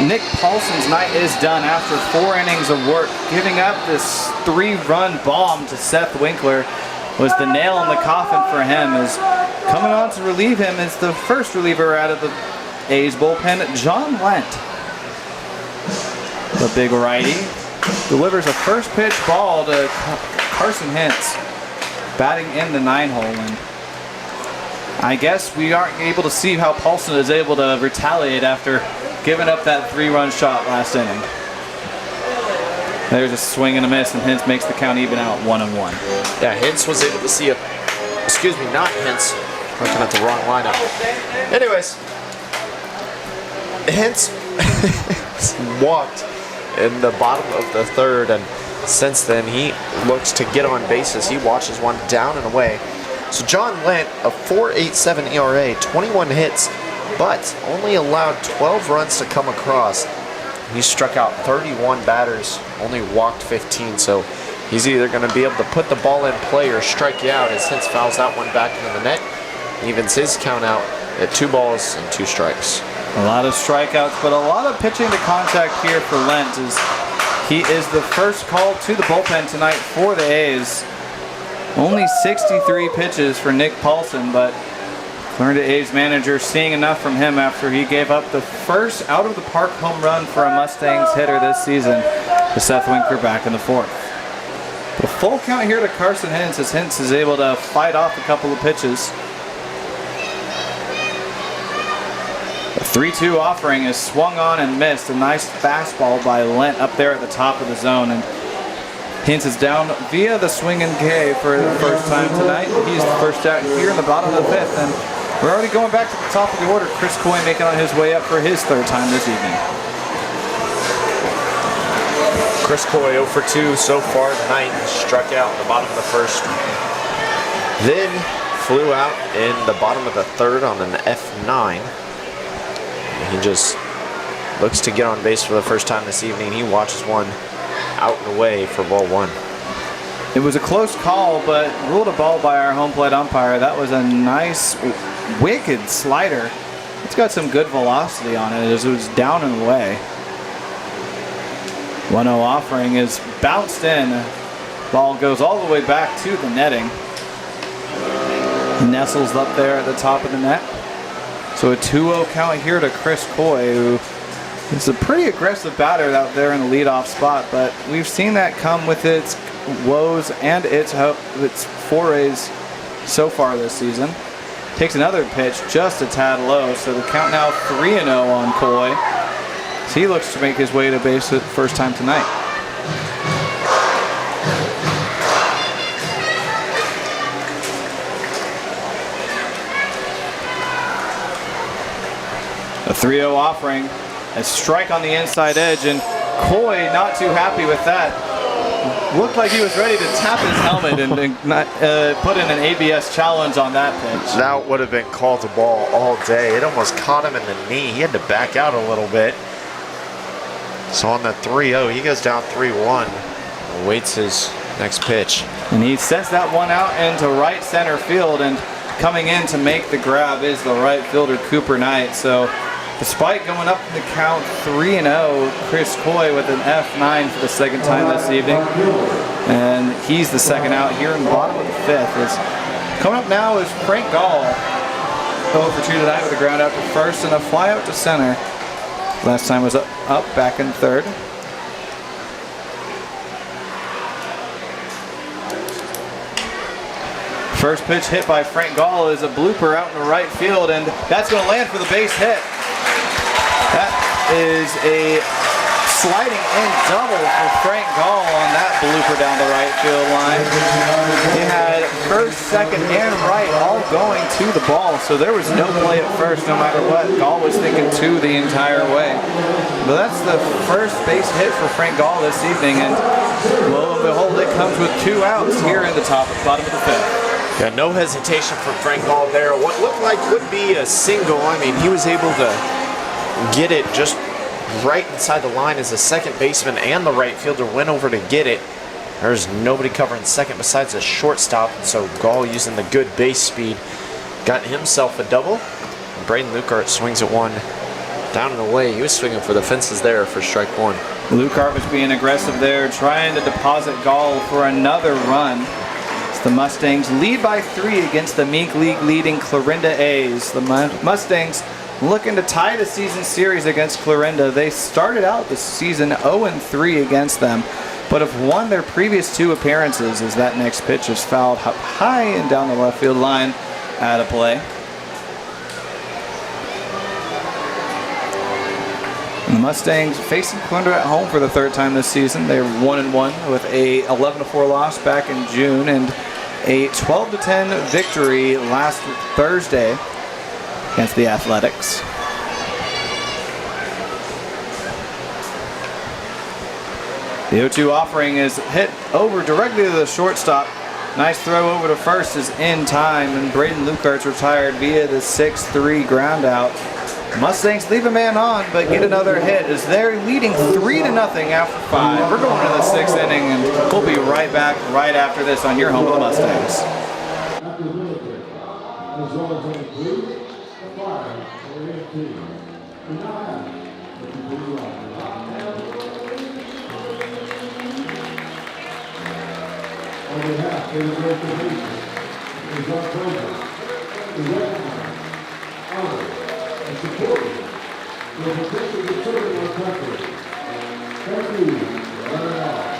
Nick Paulson's night is done after 4 innings of work. Giving up this 3-run bomb to Seth Winkler was the nail in the coffin for him, as coming on to relieve him is the first reliever out of the A's bullpen, John Lent. The big righty delivers a first pitch ball to Carson Hintz, batting in the 9-hole. And I guess we aren't able to see how Paulson is able to retaliate after giving up that 3-run shot last inning. There's a swing and a miss, and Hintz makes the count even out 1-1. Yeah, Hintz was able to see not Hintz. Looking at the wrong lineup. Anyways, Hintz walked in the bottom of the third, and since then he looks to get on bases. He watches one down and away. So John Lent, a 4.87 ERA, 21 hits, but only allowed 12 runs to come across. He struck out 31 batters, only walked 15, so he's either going to be able to put the ball in play or strike you out, as Hintz fouls that one back into the net. Evens his count out at 2 balls and 2 strikes. A lot of strikeouts, but a lot of pitching to contact here for Lent, as he is the first call to the bullpen tonight for the A's. Only 63 pitches for Nick Paulson, but Clarinda A's manager seeing enough from him after he gave up the first out-of-the-park home run for a Mustangs hitter this season to Seth Winkler back in the 4th. The full count here to Carson Hintz, as Hintz is able to fight off a couple of pitches. The 3-2 offering is swung on and missed. A nice fastball by Lent up there at the top of the zone, and Hintz is down via the swing and K for the first time tonight. He's the first out here in the bottom of the 5th, and we're already going back to the top of the order. Chris Coy making on his way up for his 3rd time this evening. Chris Coy 0 for 2 so far tonight. Struck out in the bottom of the 1st. Then flew out in the bottom of the 3rd on an F9. He just looks to get on base for the first time this evening. He watches one out and away for ball 1. It was a close call, but ruled a ball by our home plate umpire. That was a nice, wicked slider. It's got some good velocity on it as it was down and away. 1-0 offering is bounced in. Ball goes all the way back to the netting. Nestles up there at the top of the net. So a 2-0 count here to Chris Coy, who is a pretty aggressive batter out there in the leadoff spot, but we've seen that come with its woes and its forays so far this season. Takes another pitch just a tad low, so the count now 3-0 on Coy. So he looks to make his way to base for the first time tonight. A 3-0 offering, a strike on the inside edge, and Coy not too happy with that. Looked like he was ready to tap his helmet and put in an ABS challenge on that pitch. That would have been called a ball all day. It almost caught him in the knee. He had to back out a little bit. So on the 3-0, he goes down 3-1. Awaits his next pitch. And he sends that one out into right center field, and coming in to make the grab is the right fielder Cooper Knight. So despite going up in the count 3-0, Chris Coy with an F9 for the 2nd time this evening. And he's the 2nd out here in the bottom of the 5th. Coming up now is Frank Gall. 0 for 2 tonight with a ground out to 1st and a fly out to center. Last time was up back in 3rd. First pitch hit by Frank Gall is a blooper out in the right field, and that's going to land for the base hit. That is a sliding in double for Frank Gall on that blooper down the right field line. He had 1st, 2nd, and right all going to the ball, so there was no play at first no matter what. Gall was thinking 2 the entire way. But that's the first base hit for Frank Gall this evening, and lo and behold, it comes with 2 outs here in the bottom of the 5th. Yeah, no hesitation from Frank Gall there. What looked like would be a single. I mean, he was able to get it just right inside the line as the second baseman and the right fielder went over to get it. There's nobody covering second besides a shortstop, and so Gall using the good base speed got himself a double. Braden Lukart swings at one down and away. He was swinging for the fences there for strike one. Lukart was being aggressive there, trying to deposit Gall for another run. As the Mustangs lead by 3 against the Mink League leading Clarinda A's. The Mustangs looking to tie the season series against Clarinda. They started out the season 0-3 against them, but have won their previous 2 appearances as that next pitch is fouled up high and down the left field line out of play. And the Mustangs facing Clarinda at home for the 3rd time this season. They're 1-1 with a 11-4 loss back in June and a 12-10 victory last Thursday against the Athletics. The 0-2 offering is hit over directly to the shortstop. Nice throw over to first is in time, and Braden Lukart's retired via the 6-3 ground out. Mustangs leave a man on, but get another hit as they're leading 3-0 after 5. We're going to the 6th inning, and we'll be right back right after this on your home of the Mustangs. After Williker, as well as on 3, the 5, or 18. We now have the complete line. On behalf of the great division, is our program, to recognize, honor, and support you for protecting and serving our country. Thank you, one and all.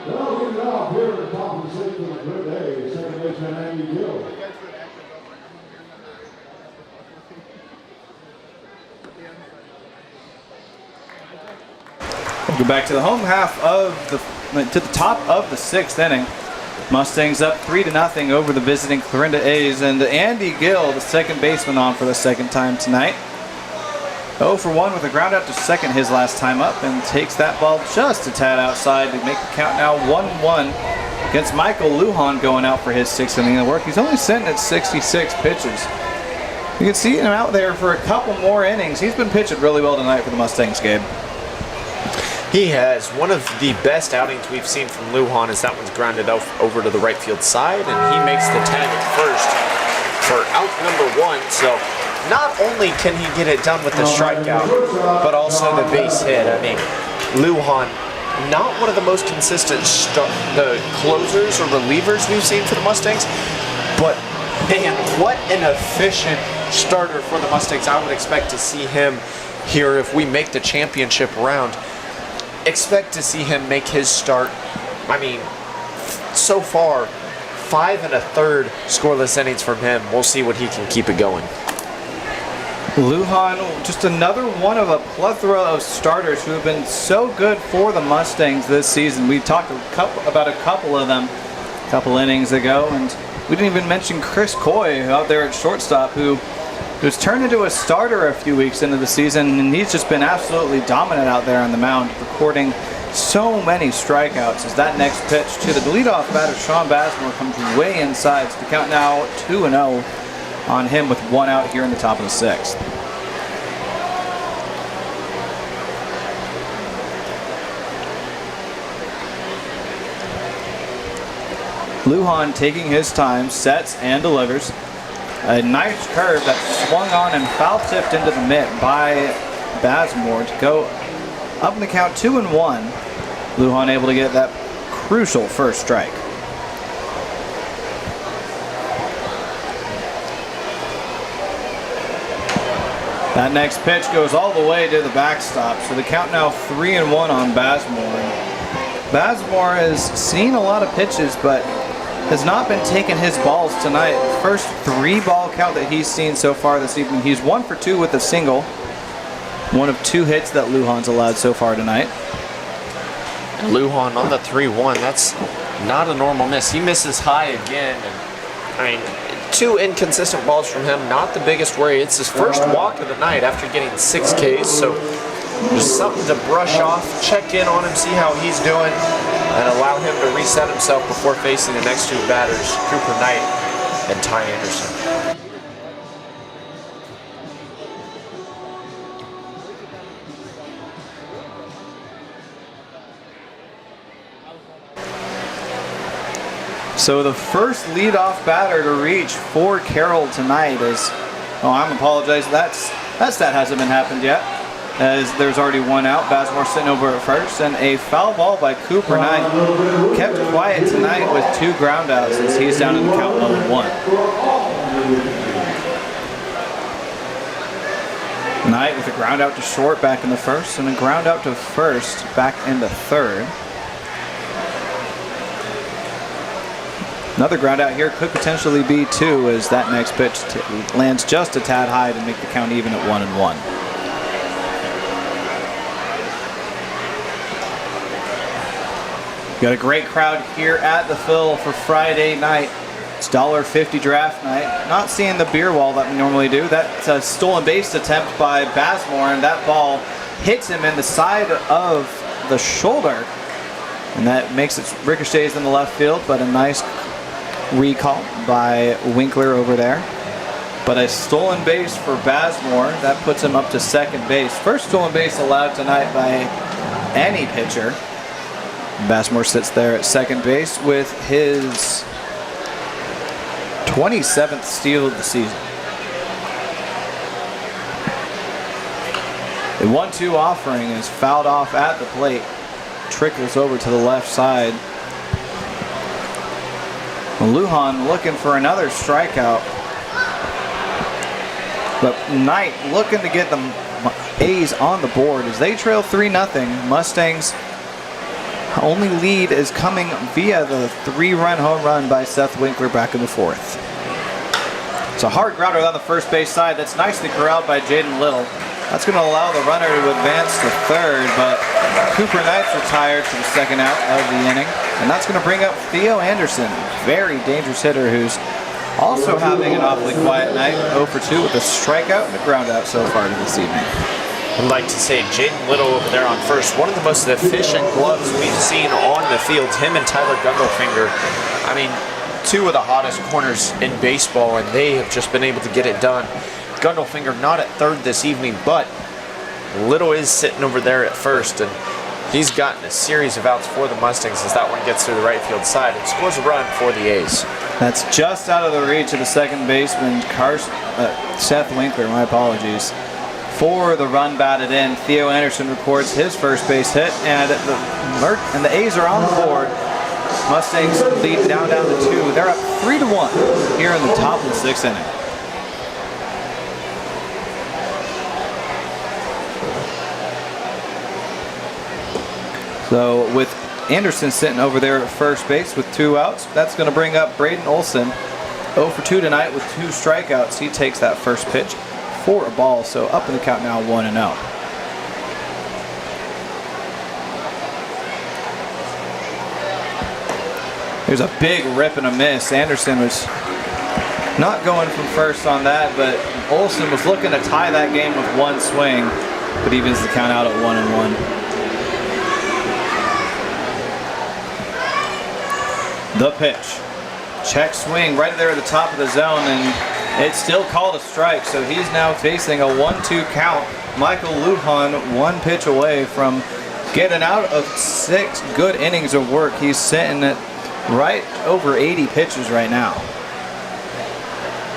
Well, we now here at the top of the 6th with a good day, second baseman Andy Gill. We'll go back to the home half of to the top of the 6th inning. Mustangs up 3-0 over the visiting Clarinda A's, and Andy Gill, the second baseman, on for the 2nd time tonight. 0 for 1 with a ground out to second his last time up, and takes that ball just a tad outside to make the count now 1-1 against Michael Lujan going out for his 6th inning of work. He's only sitting at 66 pitches. You can see him out there for a couple more innings. He's been pitching really well tonight for the Mustangs, Gabe. He has one of the best outings we've seen from Lujan, as that one's grounded over to the right field side, and he makes the tag at first for out number 1. So not only can he get it done with the strikeout, but also the base hit. I mean, Lujan, not one of the most consistent the closers or relievers we've seen for the Mustangs, but man, what an efficient starter for the Mustangs. I would expect to see him here if we make the championship round. Expect to see him make his start. I mean, so far, 5 1/3 scoreless innings from him. We'll see what he can keep it going. Lujan, just another one of a plethora of starters who have been so good for the Mustangs this season. We talked about a couple of them a couple innings ago, and we didn't even mention Chris Coy out there at shortstop, who was turned into a starter a few weeks into the season, and he's just been absolutely dominant out there on the mound, recording so many strikeouts. As that next pitch to the leadoff batter, Sean Basmore, comes way inside. So the count now 2-0 on him with 1 out here in the top of the 6th. Lujan taking his time, sets and delivers. A nice curve that swung on and foul tipped into the mitt by Bazemore to go up in the count 2-1. Lujan able to get that crucial first strike. That next pitch goes all the way to the backstop, so the count now 3-1 on Bazemore. Bazemore has seen a lot of pitches, but has not been taking his balls tonight. First 3-ball count that he's seen so far this evening. He's 1 for 2 with a single. One of 2 hits that Lujan's allowed so far tonight. Lujan on the 3-1. That's not a normal miss. He misses high again. And, I mean, 2 inconsistent balls from him. Not the biggest worry. It's his first walk of the night after getting 6 Ks. So just something to brush off, check in on him, see how he's doing, and allow him to reset himself before facing the next 2 batters, Cooper Knight and Ty Anderson. So the first leadoff batter to reach for Carroll tonight is, I'm apologizing, that stat hasn't been happened yet, as there's already 1 out. Bazemore sitting over at first, and a foul ball by Cooper Knight. Kept quiet tonight with 2 ground outs as he's down in the count 0-1. Knight with a ground out to short back in the first, and a ground out to first back in the third. Another ground out here could potentially be 2 as that next pitch lands just a tad high to make the count even at 1-1. Got a great crowd here at the Phil for Friday night. It's $1.50 draft night. Not seeing the beer wall that we normally do. That's a stolen base attempt by Bazemore, and that ball hits him in the side of the shoulder. And that makes it ricochets in the left field, but a nice recall by Winkler over there. But a stolen base for Bazemore. That puts him up to second base. First stolen base allowed tonight by any pitcher. Bazemore sits there at second base with his 27th steal of the season. The 1-2 offering is fouled off at the plate. Trickles over to the left side. Lujan looking for another strikeout. But Knight looking to get the A's on the board as they trail 3-0. Mustangs' only lead is coming via the 3-run home run by Seth Winkler back in the 4th. It's a hard grounder on the first base side that's nicely corralled by Jaden Little. That's going to allow the runner to advance to third, but Cooper Knight's retired for the second out of the inning. And that's going to bring up Theo Anderson, very dangerous hitter who's also having an awfully quiet night. 0 for 2 with a strikeout and a ground out so far this evening. I'd like to say Jaden Little over there on first, one of the most efficient gloves we've seen on the field. Him and Tyler Gundelfinger, I mean, 2 of the hottest corners in baseball, and they have just been able to get it done. Gundelfinger not at third this evening, but Little is sitting over there at first, and he's gotten a series of outs for the Mustangs as that one gets through the right field side and scores a run for the A's. That's just out of the reach of the second baseman, Seth Winkler, my apologies. For the run batted in, Theo Anderson records his first base hit, and the A's are on the board. Mustangs lead down to 2. They're up 3-1 here in the top of the 6th inning. So with Anderson sitting over there at first base with 2 outs, that's going to bring up Braden Olson. 0 for 2 tonight with 2 strikeouts. He takes that first pitch for a ball, so up in the count now 1-0. There's a big rip and a miss. Anderson was not going from first on that, but Olson was looking to tie that game with 1 swing, but evens the count out at 1-1. The pitch. Check swing right there at the top of the zone, and it's still called a strike, so he's now facing a 1-2 count. Michael Lujan 1 pitch away from getting out of 6 good innings of work. He's sitting at right over 80 pitches right now.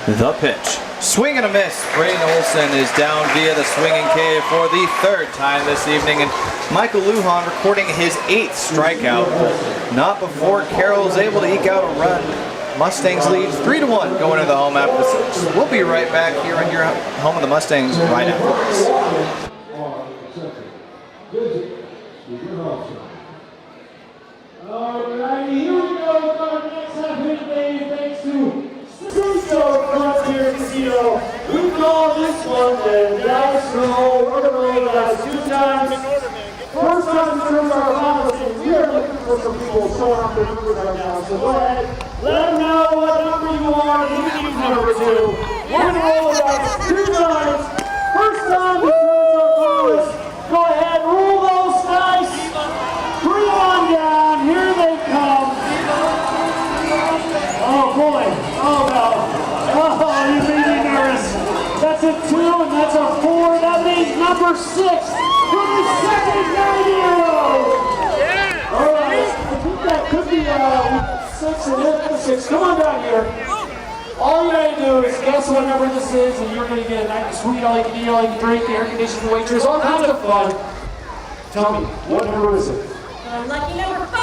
The pitch. Swing and a miss. Braden Olson is down via the swinging K for the third time this evening. And Michael Lujan recording his 8th strikeout. Not before Carroll is able to eke out a run. Mustangs lead 3-1 going to the home after the 6th. We'll be right back here on your home of the Mustangs right after this. Alrighty, here we go with our next half of the game, thanks to Frontier Casino. We call this one the dice roll. We're going to roll the dice 2 times. First time through our finals, and we are looking for some people showing up their numbers right now. So go ahead, let them know what number you are, and you can use number 2. We're going to roll the dice 2 times. First time we turn our finals. Go ahead, roll those dice. Bring on down. Here they come. Oh boy. Oh no. Oh, you made me nervous. That's a 2 and that's a 4. That means number 6 from the second 90-year-old. Yeah. All right. I think that could be 6 and then 6. Come on down here. All you gotta do is guess what number this is, and you're gonna get a nice sweet all you can eat, all you can drink, the air-conditioned waitress, all kinds of fun. Tell me, what number is it? Lucky number 5.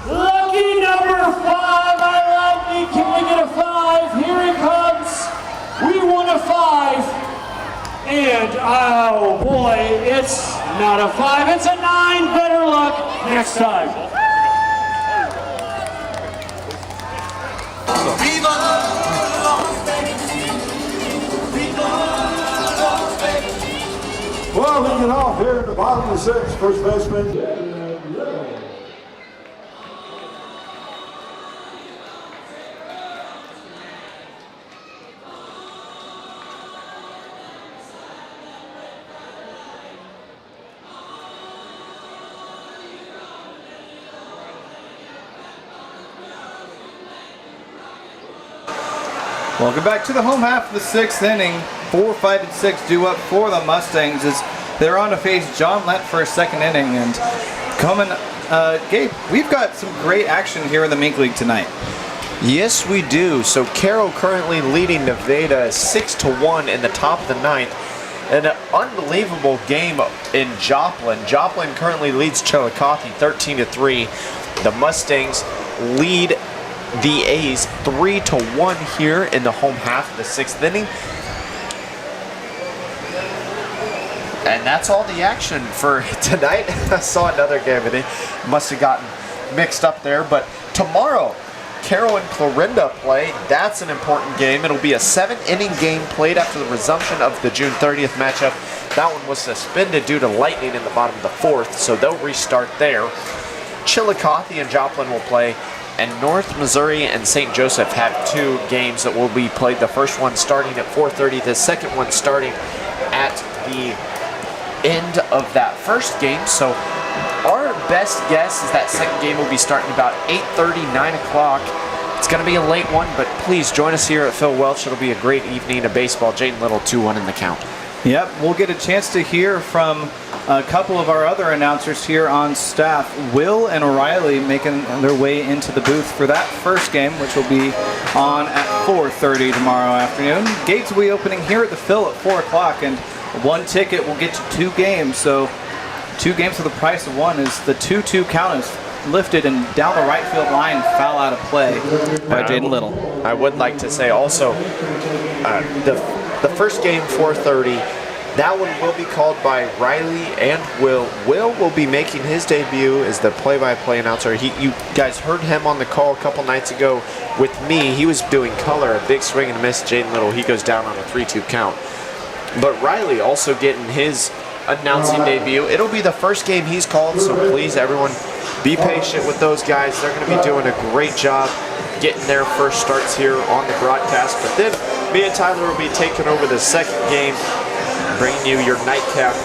Lucky number 5, I like it. Can we get a 5? Here it comes. We won a 5. And, oh boy, it's not a 5, it's a 9. Better luck next time. Well, leading off here in the bottom of the 6th, first baseman. Welcome back to the home half of the 6th inning. 4, 5, and 6 due up for the Mustangs as they're on to face John Lent for a second inning. And coming, Gabe, we've got some great action here in the Mink League tonight. Yes, we do. So Carroll currently leading Nevada 6-1 in the top of the 9th. An unbelievable game in Joplin. Joplin currently leads Chillicothe 13-3. The Mustangs lead the A's 3-1 here in the home half of the 6th inning. And that's all the action for tonight. I saw another game and it must have gotten mixed up there. But tomorrow, Carroll and Clarinda play. That's an important game. It'll be a 7-inning game played after the resumption of the June 30th matchup. That one was suspended due to lightning in the bottom of the 4th, so they'll restart there. Chillicothe and Joplin will play. And North Missouri and St. Joseph have 2 games that will be played. The first one starting at 4:30, the second one starting at the end of that first game. So our best guess is that second game will be starting about 8:30, 9 o'clock. It's going to be a late one, but please join us here at Phil Welch. It'll be a great evening of baseball. Jaden Little 2-1 in the count. Yep, we'll get a chance to hear from a couple of our other announcers here on staff. Will and O'Reilly making their way into the booth for that first game, which will be on at 4:30 tomorrow afternoon. Gates will be opening here at the Phil at 4 o'clock, and 1 ticket will get you 2 games. So 2 games for the price of 1 is the 2-2 count is lifted and down the right field line, foul out of play by Jaden Little. I would like to say also, the first game, 4:30, that one will be called by Riley and Will. Will be making his debut as the play-by-play announcer. You guys heard him on the call a couple nights ago with me. He was doing color, a big swing and miss. Jaden Little, he goes down on a 3-2 count. But Riley also getting his announcing debut. It'll be the first game he's called, so please, everyone, be patient with those guys. They're going to be doing a great job getting their first starts here on the broadcast. But then me and Tyler will be taking over the second game, bringing you your nightcap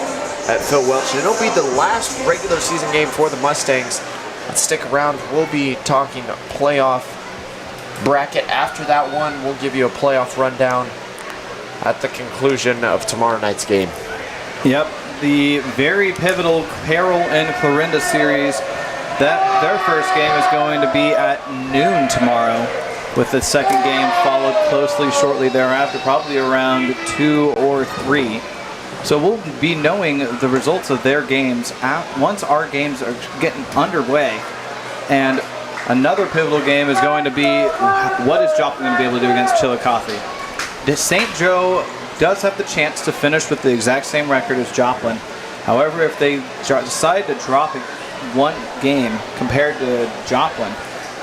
at Phil Welch. And it'll be the last regular season game for the Mustangs. Let's stick around. We'll be talking playoff bracket after that one. We'll give you a playoff rundown at the conclusion of tomorrow night's game. Yep, the very pivotal Carroll and Clarinda series Their first game is going to be at noon tomorrow, with the second game followed closely shortly thereafter, probably around 2 or 3. So we'll be knowing the results of their games once our games are getting underway. And another pivotal game is going to be, what is Joplin going to be able to do against Chillicothe? St. Joe does have the chance to finish with the exact same record as Joplin. However, if they decide to drop one game compared to Joplin,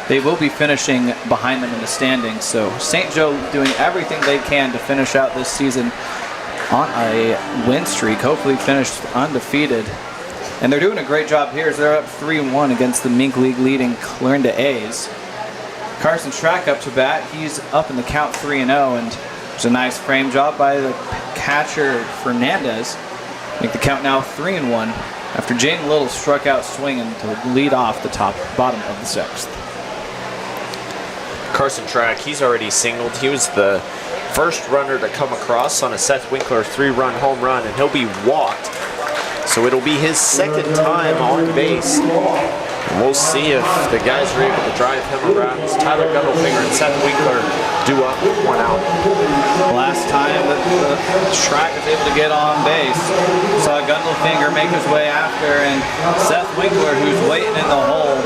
they will be finishing behind them in the standings. So St. Joe doing everything they can to finish out this season on a win streak, hopefully finished undefeated. And they're doing a great job here as they're up 3-1 against the Mink League leading Clarinda A's. Carson Schrack up to bat. He's up in the count 3-0, and there's a nice frame job by the catcher Fernandez. Make the count now 3-1 after Jaden Little struck out swinging to lead off the bottom of the 6th. Carson Schrack, he's already singled. He was the first runner to come across on a Seth Winkler 3-run home run, and he'll be walked. So it'll be his second time on base. And we'll see if the guys are able to drive him around. It's Tyler Gundelfinger and Seth Winkler due up with 1 out. Last time that Schrack was able to get on base, saw Gundelfinger make his way after, and Seth Winkler, who's waiting in the hole,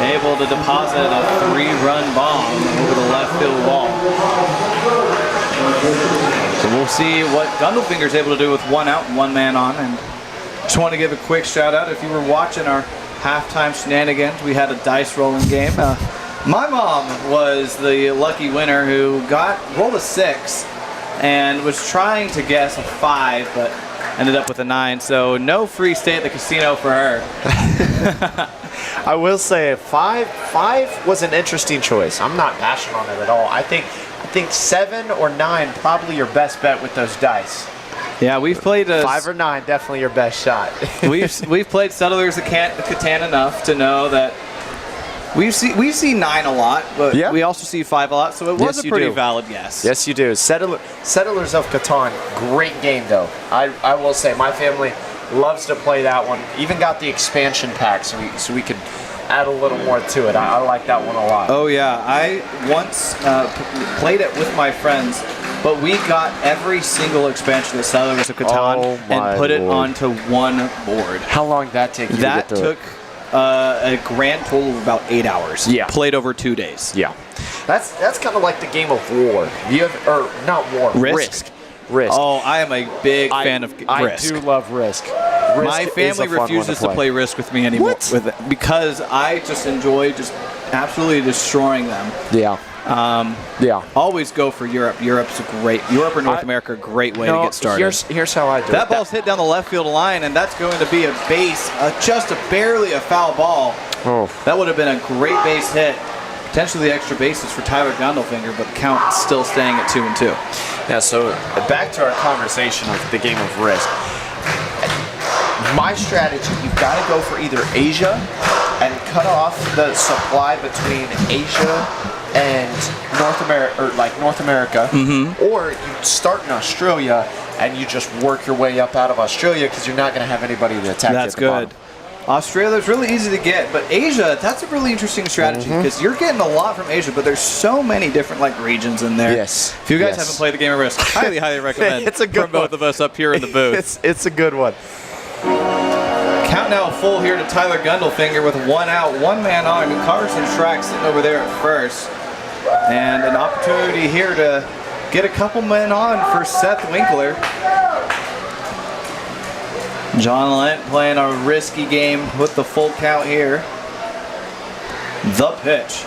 able to deposit a 3-run bomb over the left field wall. So we'll see what Gundelfinger's able to do with 1 out and 1 man on. And just want to give a quick shout out, if you were watching our halftime shenanigans, we had a dice rolling game. My mom was the lucky winner who rolled a 6 and was trying to guess a 5, but ended up with a 9. So no free stay at the casino for her. I will say 5 was an interesting choice. I'm not passionate on it at all. I think 7 or 9 probably your best bet with those dice. Yeah, we've played 5 or 9, definitely your best shot. we've played Settlers of Catan enough to know that we see 9 a lot, but we also see 5 a lot. So it was a pretty valid guess. Yes, you do. Settlers of Catan, great game though. I will say my family loves to play that one. Even got the expansion pack so we could add a little more to it. I like that one a lot. Oh yeah, I once played it with my friends. But we got every single expansion of Settlers of Catan and put it onto one board. How long did that take you to get through took a grand total of about 8 hours. Yeah. Played over 2 days. Yeah. That's kind of like the game of War. Not War. Risk. Oh, I am a big fan of Risk. I do love Risk. My family refuses to play Risk with me anymore because I just enjoy absolutely destroying them. Yeah. Always go for Europe. Europe or North America, a great way to get started. Here's how I do it. That ball's hit down the left field line, and that's going to be a base, barely a foul ball. Oh. That would have been a great base hit. Potentially the extra bases for Tyler Gundelfinger, but the count still staying at 2-2. Yeah, so back to our conversation of the game of Risk. My strategy, you've got to go for either Asia and cut off the supply between Asia and North America, or you start in Australia and you just work your way up out of Australia because you're not going to have anybody to attack. That's good. Australia's really easy to get, but Asia, that's a really interesting strategy because you're getting a lot from Asia, but there's so many different regions in there. Yes. If you guys haven't played the game of Risk, highly recommend. It's a good from both of us up here in the booth. It's a good one. Count now full here to Tyler Gundelfinger with 1 out, 1 man on. Carson Schrack sitting over there at first. And an opportunity here to get a couple men on for Seth Winkler. John Lent playing a risky game with the full count here. The pitch.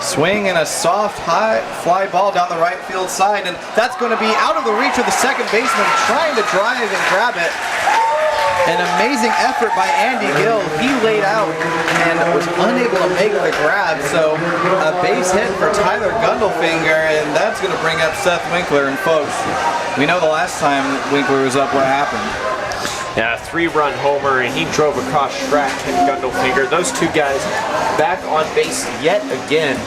Swing and a soft, high fly ball down the right field side, and that's going to be out of the reach of the second baseman trying to drive and grab it. An amazing effort by Andy Gill. He laid out and was unable to make the grab, so a base hit for Tyler Gundelfinger, and that's going to bring up Seth Winkler. And folks, we know the last time Winkler was up, what happened? Yeah, 3-run homer, and he drove across Schrack and Gundelfinger. Those two guys back on base yet again.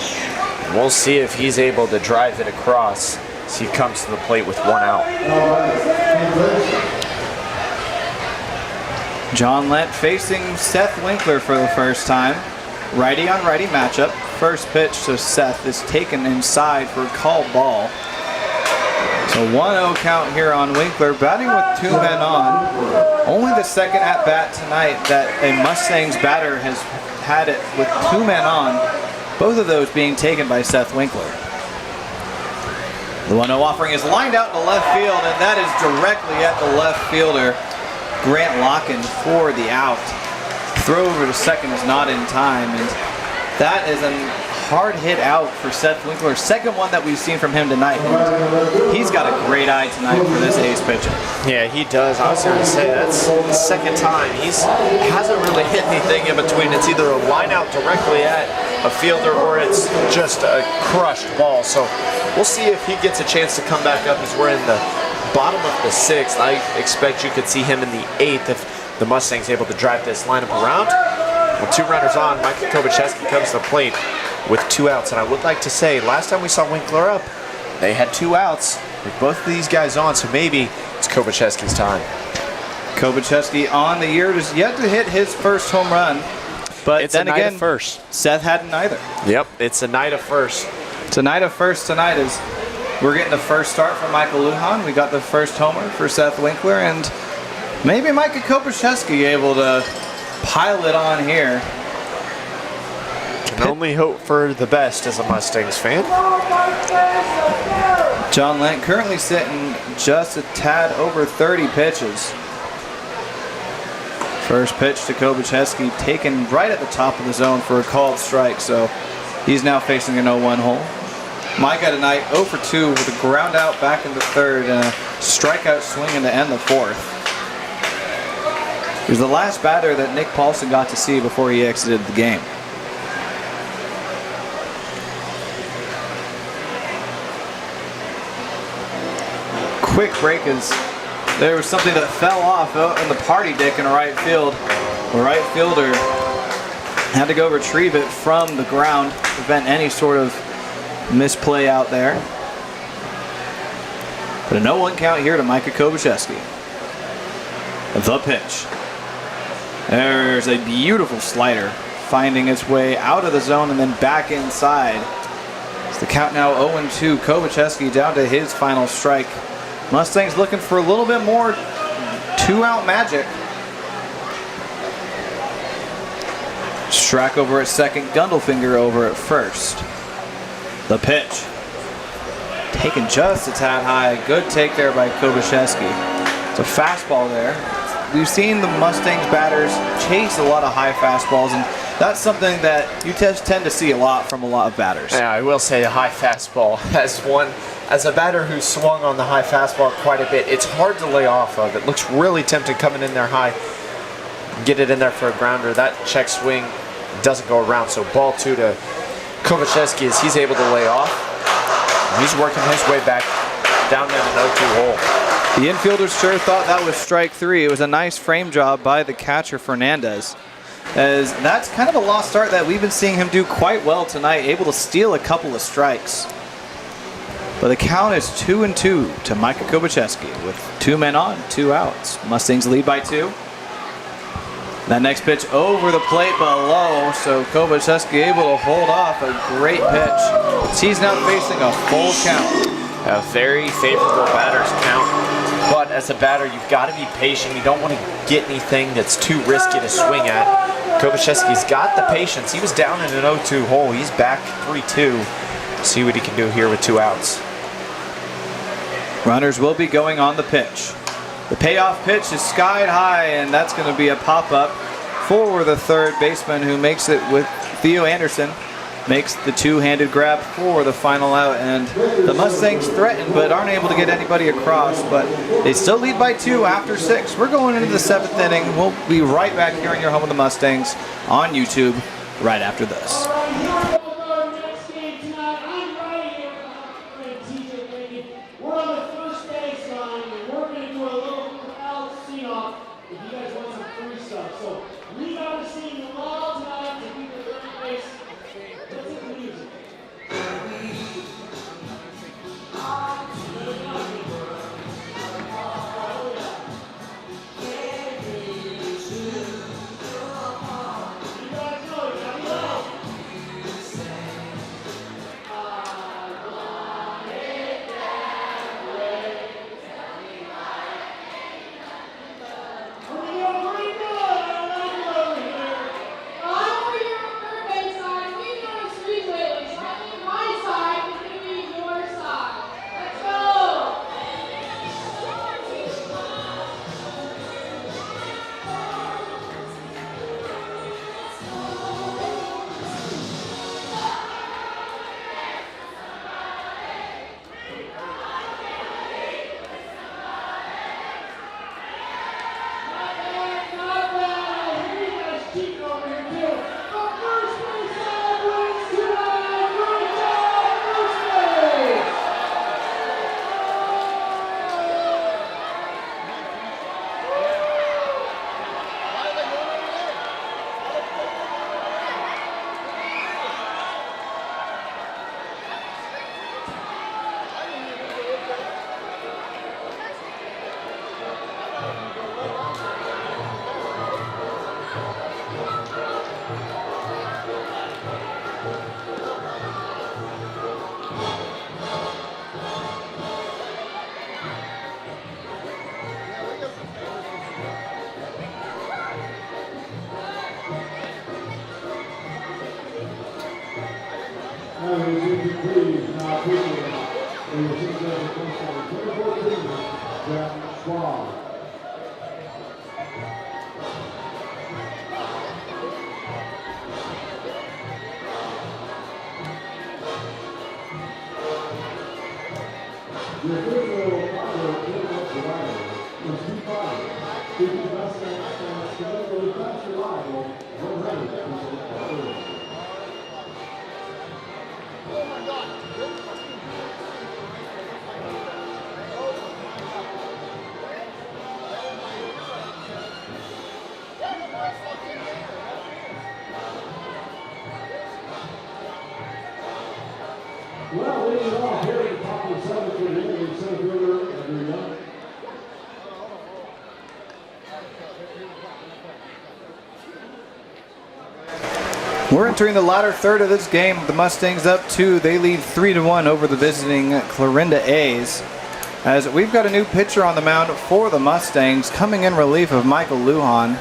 We'll see if he's able to drive it across as he comes to the plate with 1 out. John Lent facing Seth Winkler for the first time. Righty on righty matchup. First pitch to Seth is taken inside for a called ball. So 1-0 count here on Winkler, batting with 2 men on. Only the second at bat tonight that a Mustangs batter has had it with 2 men on. Both of those being taken by Seth Winkler. The 1-0 offering is lined out to left field, and that is directly at the left fielder, Grant Locken, for the out. Throw over to second is not in time, and that is a hard hit out for Seth Winkler. Second one that we've seen from him tonight. And he's got a great eye tonight for this ace pitcher. Yeah, he does. I was going to say that's the second time. He hasn't really hit anything in between. It's either a line out directly at a fielder or it's just a crushed ball. So we'll see if he gets a chance to come back up as we're in the bottom of the 6th. I expect you could see him in the 8th if the Mustangs able to drive this lineup around. With 2 runners on, Mike Kobacheski comes to the plate with 2 outs. And I would like to say, last time we saw Winkler up, they had 2 outs with both of these guys on, so maybe it's Kobacheski's time. Kobacheski on the year has yet to hit his first home run, but It's then a night again, of first. Seth hadn't either. Yep, it's a night of first. It's a night of first tonight as we're getting the first start from Michael Lujan. We got the first homer for Seth Winkler, and maybe Micah Kobacheski able to pile it on here. Can only hope for the best as a Mustangs fan. John Lent currently sitting just a tad over 30 pitches. First pitch to Kobacheski taken right at the top of the zone for a called strike, so he's now facing an 0-1 hole. Micah tonight 0 for 2 with a ground out back in the 3rd and a strikeout swing in the end of the 4th. He was the last batter that Nick Paulson got to see before he exited the game. Quick break as there was something that fell off out in the party deck in right field. The right fielder had to go retrieve it from the ground to prevent any sort of misplay out there. But a 0-1 count here to Micah Kobacheski. The pitch. There's a beautiful slider finding its way out of the zone and then back inside. It's the count now 0-2. Kobacheski down to his final strike. Mustangs looking for a little bit more 2-out magic. Strack over at second, Gundelfinger over at first. The pitch. Taken just a tad high. Good take there by Kobacheski. It's a fastball there. We've seen the Mustangs batters chase a lot of high fastballs, and that's something that you tend to see a lot from a lot of batters. Yeah, I will say a high fastball as a batter who's swung on the high fastball quite a bit, it's hard to lay off of. It looks really tempting coming in there high. Get it in there for a grounder. That check swing doesn't go around, so ball 2 to Kobacheski as he's able to lay off. He's working his way back down there in the 0-2 hole. The infielders sure thought that was strike 3. It was a nice frame job by the catcher, Fernandez. As that's kind of a lost start that we've been seeing him do quite well tonight, able to steal a couple of strikes. But the count is 2-2 to Micah Kobacheski with 2 men on, 2 outs. Mustangs lead by 2. That next pitch over the plate below, so Kobacheski able to hold off a great pitch. He's now facing a full count. A very favorable batter's count, but as a batter, you've got to be patient. You don't want to get anything that's too risky to swing at. Kobacheski's got the patience. He was down in an 0-2 hole. He's back 3-2. See what he can do here with 2 outs. Runners will be going on the pitch. The payoff pitch is skied high, and that's going to be a pop-up for the third baseman who makes it with Theo Anderson. Makes the two-handed grab for the final out, and the Mustangs threaten but aren't able to get anybody across, but they still lead by 2 after 6. We're going into the 7th inning. We'll be right back here in your home of the Mustangs on YouTube right after this. We're on the first base line, and we're going to do a little crowd sing-off if you guys want some free stuff. So leave out the scene loud tonight to keep the third base. Let's hit the music. please now quickly for your St. Joseph Mustangs, 2014, Jack Schwab. The official final quarterback rival is 2-5. The Mustangs stand together faster rival 100%. Well, leading off here at the top of the seventh for the Indian center fielder, Andrew Young. We're entering the latter third of this game. The Mustangs up 2. They lead 3-1 over the visiting Clarinda A's. As we've got a new pitcher on the mound for the Mustangs, coming in relief of Michael Lujan.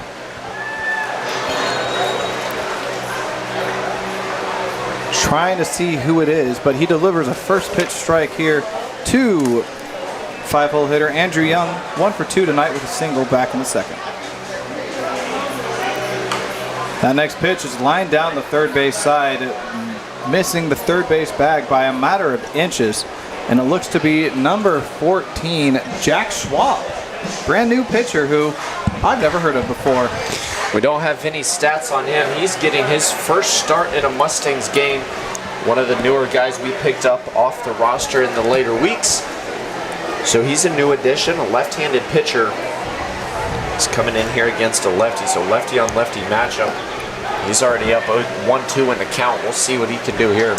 Trying to see who it is, but he delivers a first pitch strike here to 5-hole hitter Andrew Young. 1 for 2 tonight with a single back in the second. That next pitch is lined down the third base side, missing the third base bag by a matter of inches. And it looks to be number 14, Jack Schwab. Brand new pitcher who I've never heard of before. We don't have any stats on him. He's getting his first start in a Mustangs game. One of the newer guys we picked up off the roster in the later weeks. So he's a new addition, a left-handed pitcher. He's coming in here against a lefty, so lefty on lefty matchup. He's already up 1-2 in the count. We'll see what he can do here.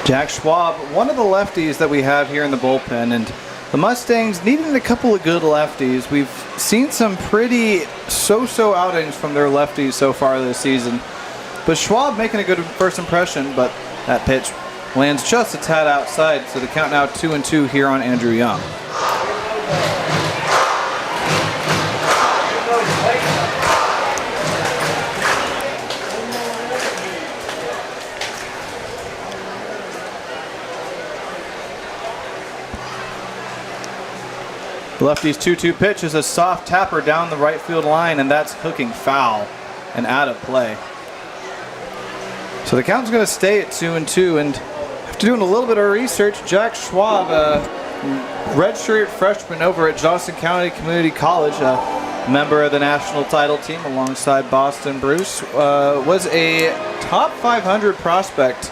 Jack Schwab, one of the lefties that we have here in the bullpen, and the Mustangs needed a couple of good lefties. We've seen some pretty so-so outings from their lefties so far this season. But Schwab making a good first impression, but that pitch lands just a tad outside, so the count now 2-2 here on Andrew Young. Lefty's 2-2 pitch is a soft tapper down the right field line, and that's hooking foul and out of play. So the count's going to stay at 2-2, and after doing a little bit of research, Jack Schwab, a redshirt freshman over at Johnson County Community College, a member of the national title team alongside Boston Bruce, was a top 500 prospect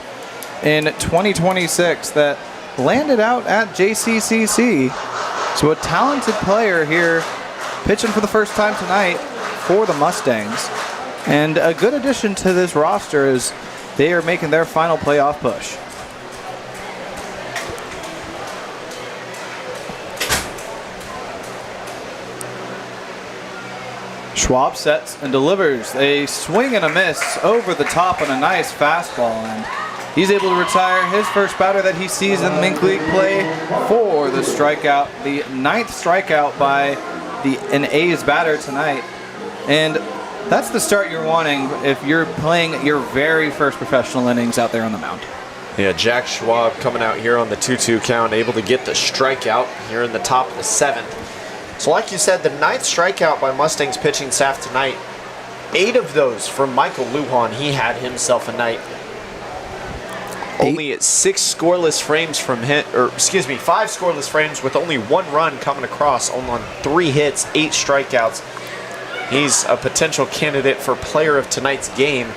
in 2026 that landed out at JCCC. So a talented player here pitching for the first time tonight for the Mustangs. And a good addition to this roster as they are making their final playoff push. Schwab sets and delivers a swing and a miss over the top on a nice fastball, and he's able to retire his first batter that he sees in the Mink League play for the strikeout, the 9th strikeout by an A's batter tonight. And that's the start you're wanting if you're playing your very first professional innings out there on the mound. Yeah, Jack Schwab coming out here on the 2-2 count, able to get the strikeout here in the top of the 7th. So like you said, the 9th strikeout by Mustangs pitching staff tonight, 8 of those from Michael Lujan. He had himself a night. Only at 6 scoreless frames from him, or excuse me, 5 scoreless frames with only 1 run coming across, only on 3 hits, 8 strikeouts. He's a potential candidate for player of tonight's game.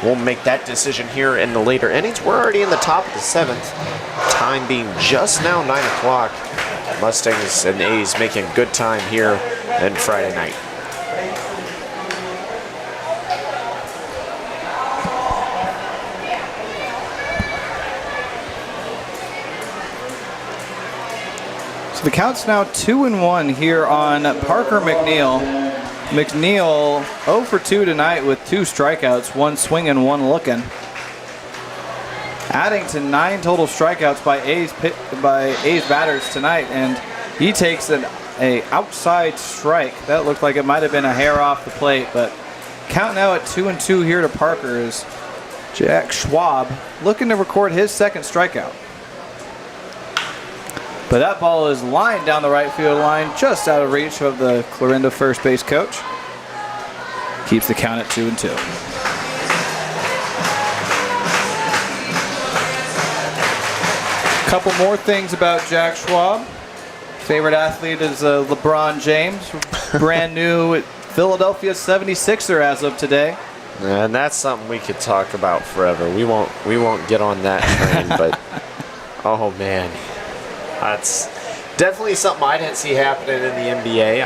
We'll make that decision here in the later innings. We're already in the top of the 7th. Time being just now 9 o'clock. Mustangs and A's making good time here on Friday night. So the count's now 2-1 here on Parker McNeil. McNeil 0 for 2 tonight with 2 strikeouts, 1 swing and 1 looking. Adding to 9 total strikeouts by A's batters tonight, and he takes an outside strike. That looked like it might have been a hair off the plate, but count now at 2-2 here to Parker as Jack Schwab looking to record his second strikeout. But that ball is lined down the right field line, just out of reach of the Clarinda first base coach. Keeps the count at 2-2. Couple more things about Jack Schwab. Favorite athlete is LeBron James, brand new Philadelphia 76er as of today. And that's something we could talk about forever. We won't get on that train, but oh man, that's definitely something I didn't see happening in the NBA.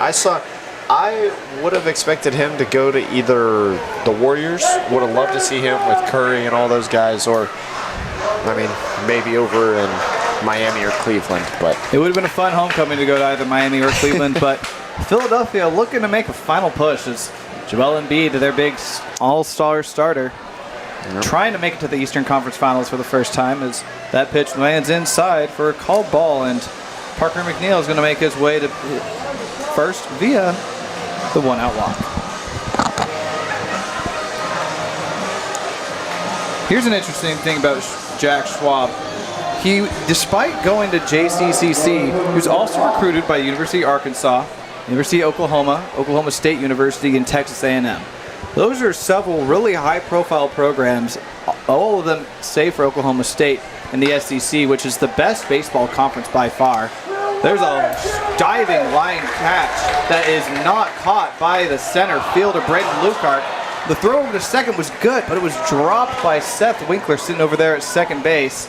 I would have expected him to go to either the Warriors. Would have loved to see him with Curry and all those guys, or I mean, maybe over in Miami or Cleveland. But it would have been a fun homecoming to go to either Miami or Cleveland. But Philadelphia looking to make a final push as Joel Embiid, their big all-star starter, trying to make it to the Eastern Conference Finals for the first time, as that pitch lands inside for a called ball, and Parker McNeil is going to make his way to first via the one-out walk. Here's an interesting thing about Jack Schwab. He, despite going to JCCC, he was also recruited by University of Arkansas, University of Oklahoma, Oklahoma State University, and Texas A&M. Those are several really high-profile programs, all of them save for Oklahoma State in the SEC, which is the best baseball conference by far. There's a diving line catch that is not caught by the center fielder, Braden Lucart. The throw over to second was good, but it was dropped by Seth Winkler sitting over there at second base.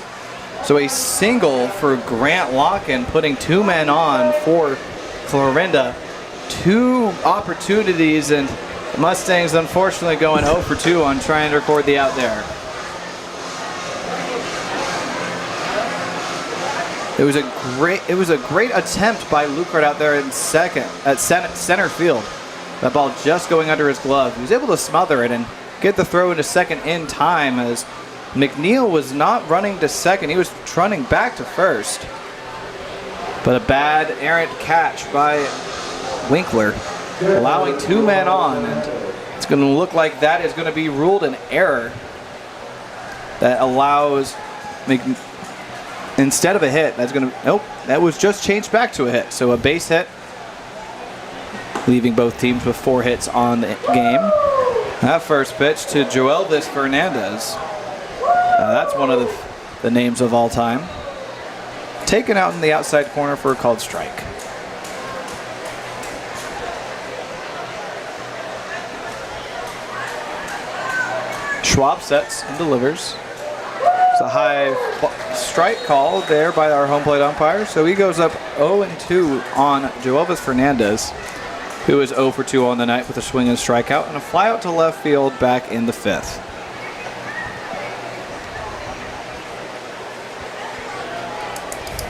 So a single for Grant Locken, putting two men on for Clarinda. Two opportunities, and the Mustangs unfortunately going 0 for 2 on trying to record the out there. It was a great attempt by Lucart out there in center field. That ball just going under his glove. He was able to smother it and get the throw into second in time, as McNeil was not running to second. He was running back to first. But a bad errant catch by Winkler, allowing two men on, and it's going to look like that is going to be ruled an error that allows instead of a hit, that's going to, nope, that was just changed back to a hit. So a base hit, leaving both teams with 4 hits on the game. That first pitch to Joelvis Fernandez. That's one of the names of all time. Taken out in the outside corner for a called strike. Schwab sets and delivers. It's a high strike call there by our home plate umpire. So he goes up 0-2 on Joelvis Fernandez, who is 0 for 2 on the night with a swing and strikeout and a fly out to left field back in the 5th.